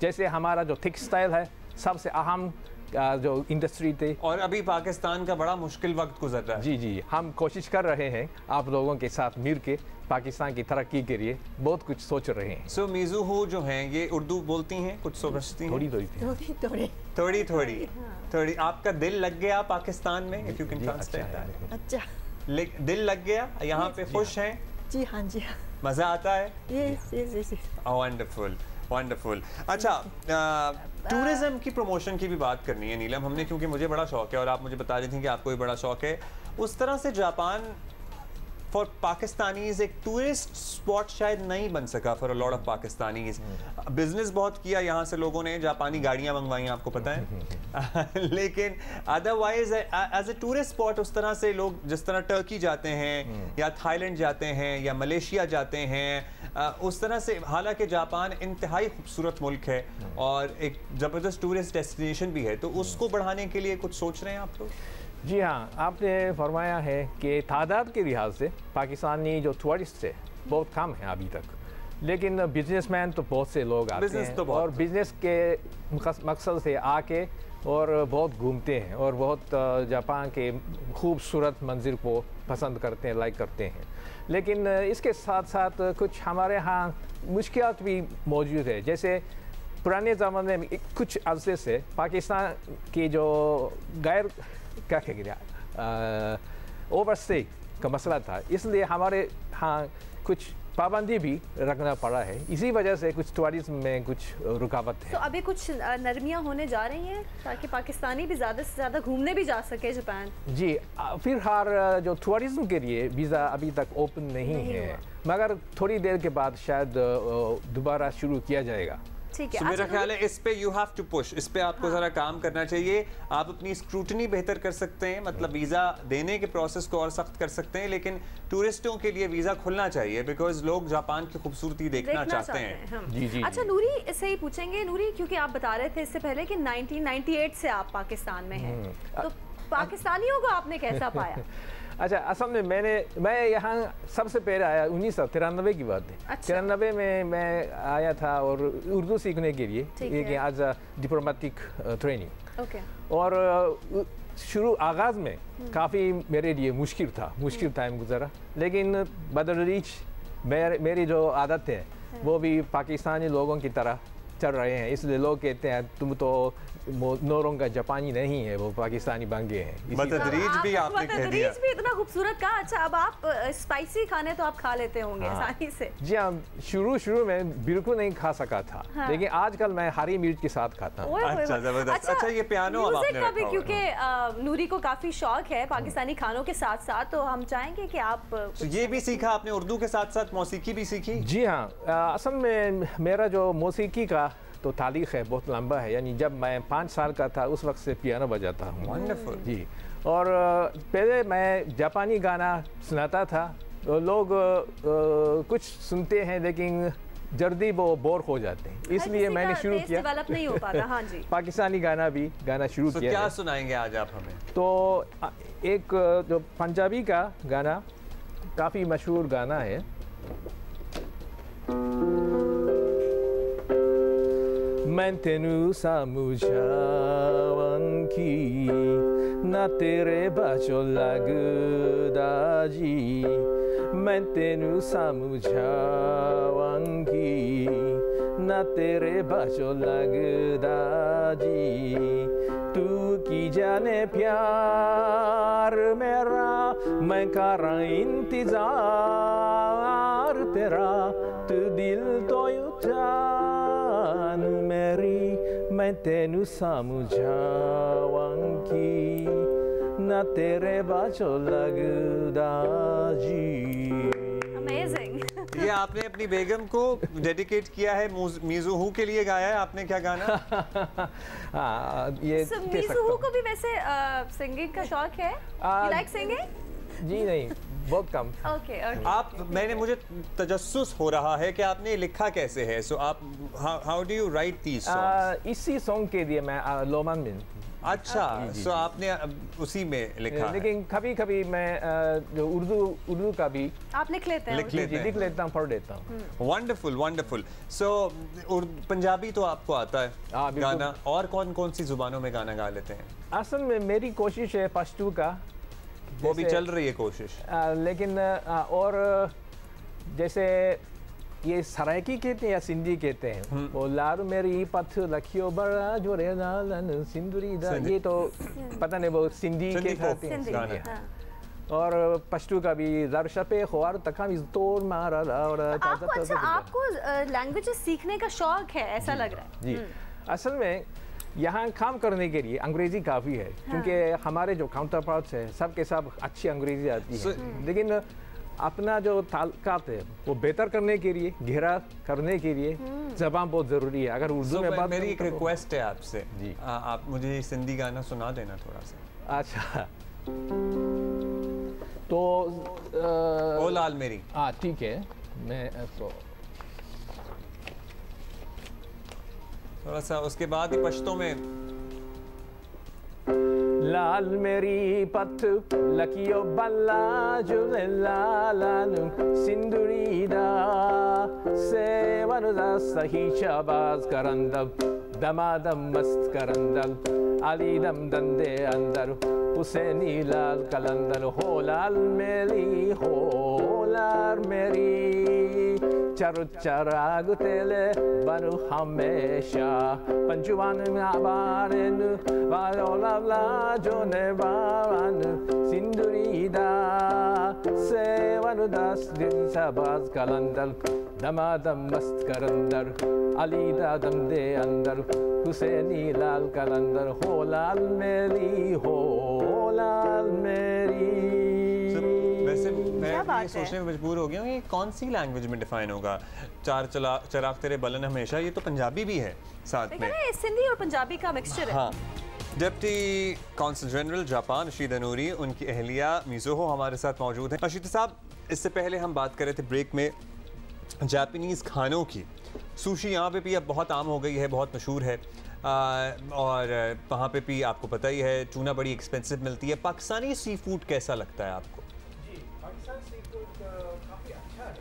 जैसे हमारा जो टेक्सटाइल है सबसे अहम जो इंडस्ट्री थे,
और अभी पाकिस्तान का बड़ा मुश्किल वक्त गुजर रहा है।
जी, हम कोशिश कर रहे हैं आप लोगों के साथ मिल के पाकिस्तान की तरक्की के लिए बहुत कुछ सोच रहे हैं।
मीज़ू जो हैं ये उर्दू बोलती हैं, कुछ समझती हैं? थोड़ी। आपका दिल लग गया पाकिस्तान में? If you can translate that.
अच्छा,
दिल लग गया यहाँ पे, खुश हैं?
जी हाँ जी हाँ।
मज़ा आता है?
यस।
वंडरफुल। अच्छा, टूरिज्म की प्रमोशन की भी बात करनी है नीलम हमने, क्योंकि मुझे बड़ा शौक है और आप मुझे बता रही थी कि आपको भी बड़ा शौक है। उस तरह से जापान फॉर पाकिस्तानीज एक टूरिस्ट स्पॉट शायद नहीं बन सका for a lot of Pakistanis. Business बहुत किया यहाँ से लोगों ने, जापानी गाड़ियाँ मंगवाई आपको पता है लेकिन otherwise as a tourist spot उस तरह से लोग जिस तरह टर्की जाते हैं या थाईलैंड जाते हैं या मलेशिया जाते हैं, उस तरह से, हालांकि जापान इंतहाई खूबसूरत मुल्क है और एक ज़बरदस्त टूरिस्ट डेस्टिनेशन भी है, तो उसको बढ़ाने के लिए कुछ सोच रहे हैं आप लोग?
जी हाँ, आपने फरमाया है कि तादाद के लिहाज से पाकिस्तानी जो टूरिस्ट है बहुत कम है अभी तक, लेकिन बिजनेसमैन तो बहुत से लोग आते हैं और बिजनेस के मकसद से आके और बहुत घूमते हैं और बहुत जापान के खूबसूरत मंजिल को पसंद करते हैं, लाइक करते हैं। लेकिन इसके साथ साथ कुछ हमारे यहाँ मुश्किलात भी मौजूद है। जैसे पुराने ज़माने में कुछ अरसे से पाकिस्तान की जो गैर क्या कहेंगे ओवरस्टे का मसला था, इसलिए हमारे यहाँ कुछ पाबंदी भी रखना पड़ा है। इसी वजह से कुछ टूरिज्म में कुछ रुकावट है।
तो अभी कुछ नरमियाँ होने जा रही हैं ताकि पाकिस्तानी भी ज़्यादा से ज़्यादा घूमने भी जा सके जापान? जी, फिलहाल जो टूरिज्म के लिए वीज़ा अभी तक ओपन नहीं है, मगर थोड़ी देर के बाद शायद दोबारा शुरू किया जाएगा।
तो मेरा ख्याल है इस पे यू हैव टू पुश, इस पे आपको ज़रा काम करना चाहिए। आप अपनी स्क्रूटनी बेहतर कर सकते हैं, मतलब वीज़ा देने के प्रोसेस को और सख्त कर सकते हैं, लेकिन टूरिस्टों के लिए वीज़ा खुलना चाहिए बिकॉज लोग जापान की खूबसूरती देखना चाहते हैं।
जी। अच्छा नूरी, इससे ही पूछेंगे नूरी, क्योंकि आप बता रहे थे इससे पहले कि 1998 से आप पाकिस्तान में हैं, तो पाकिस्तानियों को आपने कैसा पाया?
अच्छा, असल में मैं यहाँ सबसे पहले आया 1993 की बात है। 93 में मैं आया था और उर्दू सीखने के लिए, एक एज अ डिप्लोमेटिक ट्रेनिंग। और आगाज़ में काफ़ी मेरे लिए मुश्किल टाइम गुजरा, लेकिन बदरीच मेरी जो आदत है वो भी पाकिस्तानी लोगों की तरह चल रहे हैं, इसलिए लोग कहते हैं तुम तो नोरों का जापानी नहीं है, वो पाकिस्तानी बन गए हैं।
तदरीज भी आपने कह दिया।
भी इतना खूबसूरत कहा। अच्छा, अब आप स्पाइसी खाने तो आप खा लेते होंगे आसानी से?
जी हाँ, शुरू में बिल्कुल नहीं खा सका था, लेकिन आजकल मैं हरी मिर्च के साथ खाता हूँ।
अच्छा, जबरदस्त। अच्छा, ये पियानो अब आपने रखा हुआ,
क्योंकि नूरी को काफी शौक है पाकिस्तानी खानों के साथ साथ, तो हम चाहेंगे कि आप
ये भी सीखा आपने, उर्दू के साथ साथ मौसीकी भी सीखी?
जी हाँ, असल में मेरा जो मौसीकी का तो तारीख है बहुत लंबा है, यानी जब मैं 5 साल का था उस वक्त से पियानो बजाता हूँ।
वंडरफुल।
जी, और पहले मैं जापानी गाना सुनाता था, लोग कुछ सुनते हैं लेकिन जल्दी वो बोर हो जाते हैं, इसलिए मैंने शुरू किया।
डेवलप नहीं हो पाता। हाँ जी।
पाकिस्तानी गाना शुरू किया।
क्या सुनाएंगे आज आप हमें?
तो एक जो पंजाबी का गाना, काफ़ी मशहूर गाना है। मैं तेनू समझावन की ना तेरे बाचो लगदा जी, मैं तेनू समझावन की ना तेरे बाचो लगदा जी, तू की जाने प्यार मेरा, मैं करा इंतजार तेरा, तू दिल तो जान मेरी, मैं तेनू समझावांगी ना तेरे बाचो लगदा जी।
Amazing.
ये आपने अपनी बेगम को डेडिकेट किया है, मीज़ूहू के लिए गाया है आपने क्या गाना?
हाँ, ये
मीज़ूहू को भी वैसे सिंगिंग का शौक है? You like singing?
जी नहीं, बहुत कम।
ओके।
मुझे तजस्सुस हो रहा है कि आपने लिखा कैसे है, सो आप how do you write these songs?
इसी सॉन्ग के लिए मैं लोमान में।
अच्छा, सो आपने उसी में लिखा है।
लेकिन कभी कभी मैं जो उर्दू का भी
आप लिख लेते हैं?
लिख लेता हूँ, पढ़ देता हूँ।
Wonderful wonderful. सो पंजाबी तो आपको आता है गाना, और कौन कौन सी जुबानों में गाना गा लेते हैं?
असल में मेरी कोशिश है पश्तू का,
वो भी चल रही है कोशिश,
लेकिन और जैसे ये सरायकी कहते हैं या सिंधी कहते हैं, वो लारू मेरी पथ लखियो बड़ा जोरे लालन सिंदूरी दा, ये तो पता नहीं वो सिंधी के खाते हैं। और पश्तू का भी दर्शपे ख्वार तका भी तोड़ मारा और
आपको लैंग्वेजेस सीखने का शौक है ऐसा लग रहा है।
जी, असल में यहाँ काम करने के लिए अंग्रेजी काफ़ी है, क्योंकि हमारे जो काउंटर पार्ट्स है सबके सब अच्छी अंग्रेजी आती है, लेकिन अपना जो ताल्लुकात है वो बेहतर करने के लिए, गहरा करने के लिए ज़बान बहुत ज़रूरी है। अगर उर्दू में बात,
मेरी एक रिक्वेस्ट है आपसे, जी आप मुझे सिंधी गाना सुना देना थोड़ा सा।
अच्छा, तो
ओ लाल मेरी।
हाँ ठीक है, मैं तो
थोड़ा सा उसके बाद ही पश्तो में।
लाल मेरी पथ लकियो बल्ला जुले लालानु सिंदुरीदा सेवनुदा सही शाबाज करंदल दमादम मस्त करंदल अलीदम दंदे अंदर हुसैनी लाल कलंदर हो लाल मेरी चरु चराग तेले बनु हमेशा पंचुवान में आबारन वालोला जोने बारन सिंदुरीदा सेवनु दास दिन साबाज कलंदर दमादम मस्त करंदर अलीदा दम दे अंदर हुसैनी लाल कलंदर हो लाल मेरी
वैसे मैं ये सोचने में मजबूर हो गया हूँ ये कौन सी लैंग्वेज में डिफाइन होगा। चराग तेरे बलन हमेशा, ये तो पंजाबी भी है साथ में,
सिंधी और पंजाबी का मिक्सचर है।
हाँ। डिप्टी कौंसल जनरल जापान अशीद नूरी, उनकी अहलिया मीज़ूहू हमारे साथ मौजूद हैं। अशीद साहब, इससे पहले हम बात कर रहे थे ब्रेक में जापानीज़ खानों की। सुशी यहाँ पे भी अब बहुत आम हो गई है, बहुत मशहूर है, और वहाँ पे भी आपको पता ही है टूना बड़ी एक्सपेंसिव मिलती है। पाकिस्तानी सी फूड कैसा लगता है आपको?
जी, पाकिस्तानी सी फूड काफ़ी अच्छा है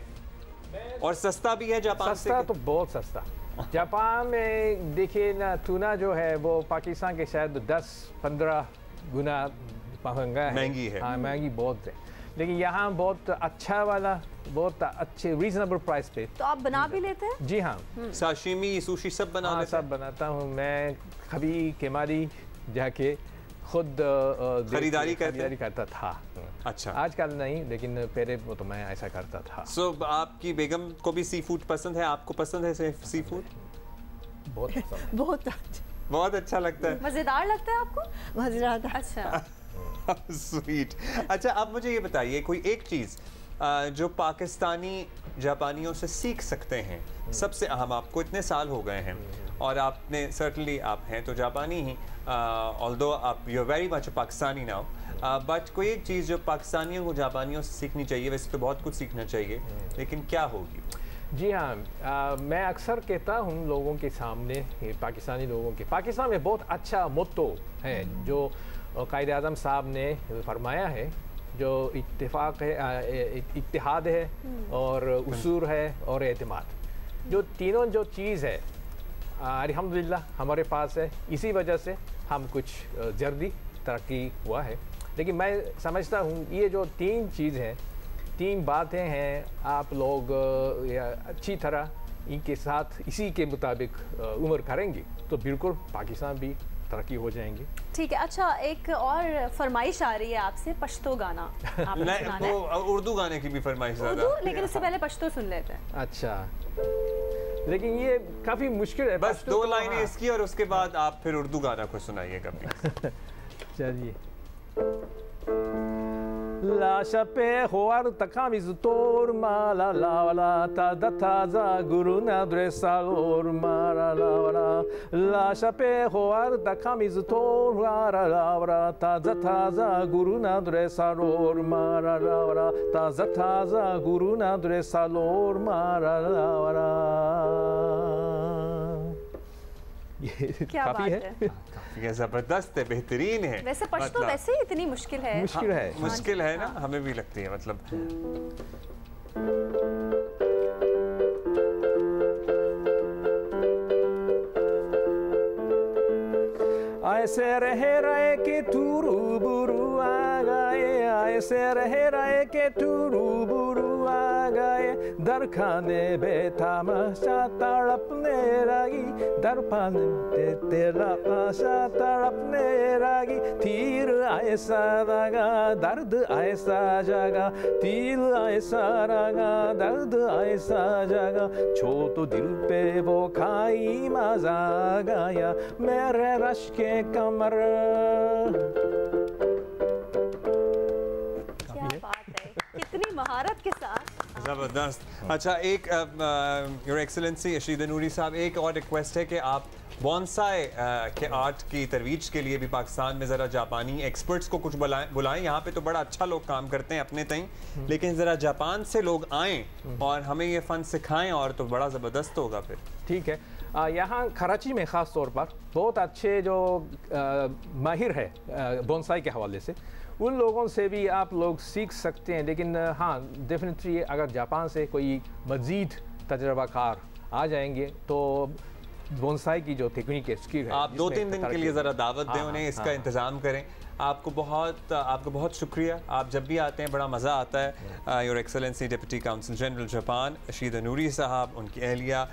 और सस्ता भी है जापान से?
सस्ता तो बहुत सस्ता। जापान में देखिए ना, टूना जो है वो पाकिस्तान के शायद 10-15 गुना महंगी है। हाँ, महंगी बहुत है, लेकिन यहाँ बहुत अच्छा वाला, बहुत अच्छे रीजनेबल प्राइस पे।
तो आप बना भी लेते हैं?
जी हाँ,
साशिमी सुशी सब बना लेते हैं?
सब बनाता हूँ मैं। कभी केमारी जाके खुद
खरीदारी
करता था।
अच्छा,
आजकल नहीं, लेकिन पहले तो मैं ऐसा करता था।
आपकी बेगम को भी सी फूड पसंद है? आपको पसंद है सी फूड?
बहुत
बहुत
अच्छा लगता है।
मजेदार लगता है आपको?
मजेदार।
अच्छा
स्वीट। अच्छा, आप मुझे ये बताइए कोई एक चीज़ जो पाकिस्तानी जापानियों से सीख सकते हैं, सबसे अहम। आपको इतने साल हो गए हैं और आपने सर्टनली आप हैं तो जापानी ही, ऑल्दो आप you are very much Pakistani now, but कोई एक चीज़ जो पाकिस्तानियों को जापानियों से सीखनी चाहिए? वैसे तो बहुत कुछ सीखना चाहिए, लेकिन क्या होगी?
जी हाँ, मैं अक्सर कहता हूँ लोगों के सामने, पाकिस्तानी लोगों के, पाकिस्तान में बहुत अच्छा मोटो है जो कायद आज़म साहब ने फरमाया है, जो इत्तेफाक है, इत्तेहाद है और उसूल है और एतमाद, जो तीनों जो चीज़ है अल्हम्दुलिल्लाह हमारे पास है। इसी वजह से हम कुछ जल्दी तरक्की हुआ है। लेकिन मैं समझता हूँ ये जो तीन चीज़ हैं, तीन बातें हैं, आप लोग अच्छी तरह इनके साथ इसी के मुताबिक उम्र करेंगे तो बिल्कुल पाकिस्तान भी तरक्की हो जाएंगे।
ठीक है। अच्छा, एक और फरमाइश आ रही है आपसे, पश्तो गाना आपने सुनाना है।
वो उर्दू गाने की भी फरमाइश है,
लेकिन उससे पहले पश्तो सुन लेते हैं।
अच्छा, लेकिन ये काफ़ी मुश्किल है।
बस 2 लाइनें इसकी और उसके बाद आप फिर उर्दू गाना को सुनाइएगा प्लीज।
चलिए। La shape hoar takamiz tor mala la la ta da ta za guru na dresalor mala la la shape hoar takamiz tor la la ta da ta za guru na dresalor mala la ta za ta za guru na dresalor mala la।
क्या
काफी
बात है,
ये जबरदस्त है, बेहतरीन है।
वैसे पश्तो वैसे ही इतनी मुश्किल है।
मुश्किल है,
मुश्किल है ना, हमें भी लगती है मतलब।
ऐसे रहे के टूरू बुरू आ गए, ऐसे रहे के टूरू बुरू आ गए, दर खाने बेतमाशा तड़पने लगी, दर पाने तेरा पाशा तड़पने लगी, तीर ऐसा लगा दर्द ऐसा जगा, तीर ऐसा लगा दर्द ऐसा जगा, छोटो दिल पे वो खाई मजा गया मेरे रश के कमर।
क्या बात है, कितनी महारत के साथ,
जबरदस्त। अच्छा, एक योर एक्सेलेंसी रशीद नूरी साहब, एक और रिक्वेस्ट है कि आप बॉन्साई के आर्ट की तरवीज के लिए भी पाकिस्तान में ज़रा जापानी एक्सपर्ट्स को कुछ बुलाएं। यहाँ पे तो बड़ा अच्छा लोग काम करते हैं अपने तई, लेकिन ज़रा जापान से लोग आएँ और हमें ये फ़न सिखाएं और तो बड़ा ज़बरदस्त होगा फिर।
ठीक है। यहाँ कराची में ख़ास तौर पर बहुत अच्छे जो माहिर है बोनसाई के हवाले से, उन लोगों से भी आप लोग सीख सकते हैं। लेकिन हाँ, डेफिनेटली अगर जापान से कोई मज़ीद तजर्बाकार आ जाएंगे तो बोनसाई की जो टेक्निक है, स्किल है,
आप 2-3 दिन के लिए ज़रा दावत दें उन्हें, इसका इंतज़ाम करें। आपको बहुत शुक्रिया, आप जब भी आते हैं बड़ा मज़ा आता है। Your excellency deputy council general Japan Rashid Noori साहब, उनकी अहलिया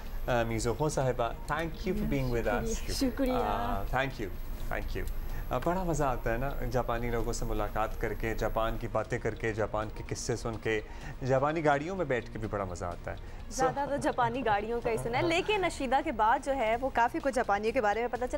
मीज़ो साहिबा, thank you for being with us.
शुक्रिया,
थैंक यू। बड़ा मज़ा आता है ना जापानी लोगों से मुलाकात करके, जापान की बातें करके, जापान के किस्से सुन के, जापानी गाड़ियों में बैठ के भी बड़ा मज़ा आता है।
ज़्यादा तो जापानी गाड़ियों का ही सुना है, लेकिन नशीदा के बाद जो है वो काफ़ी कुछ जापानियों के बारे में पता चला।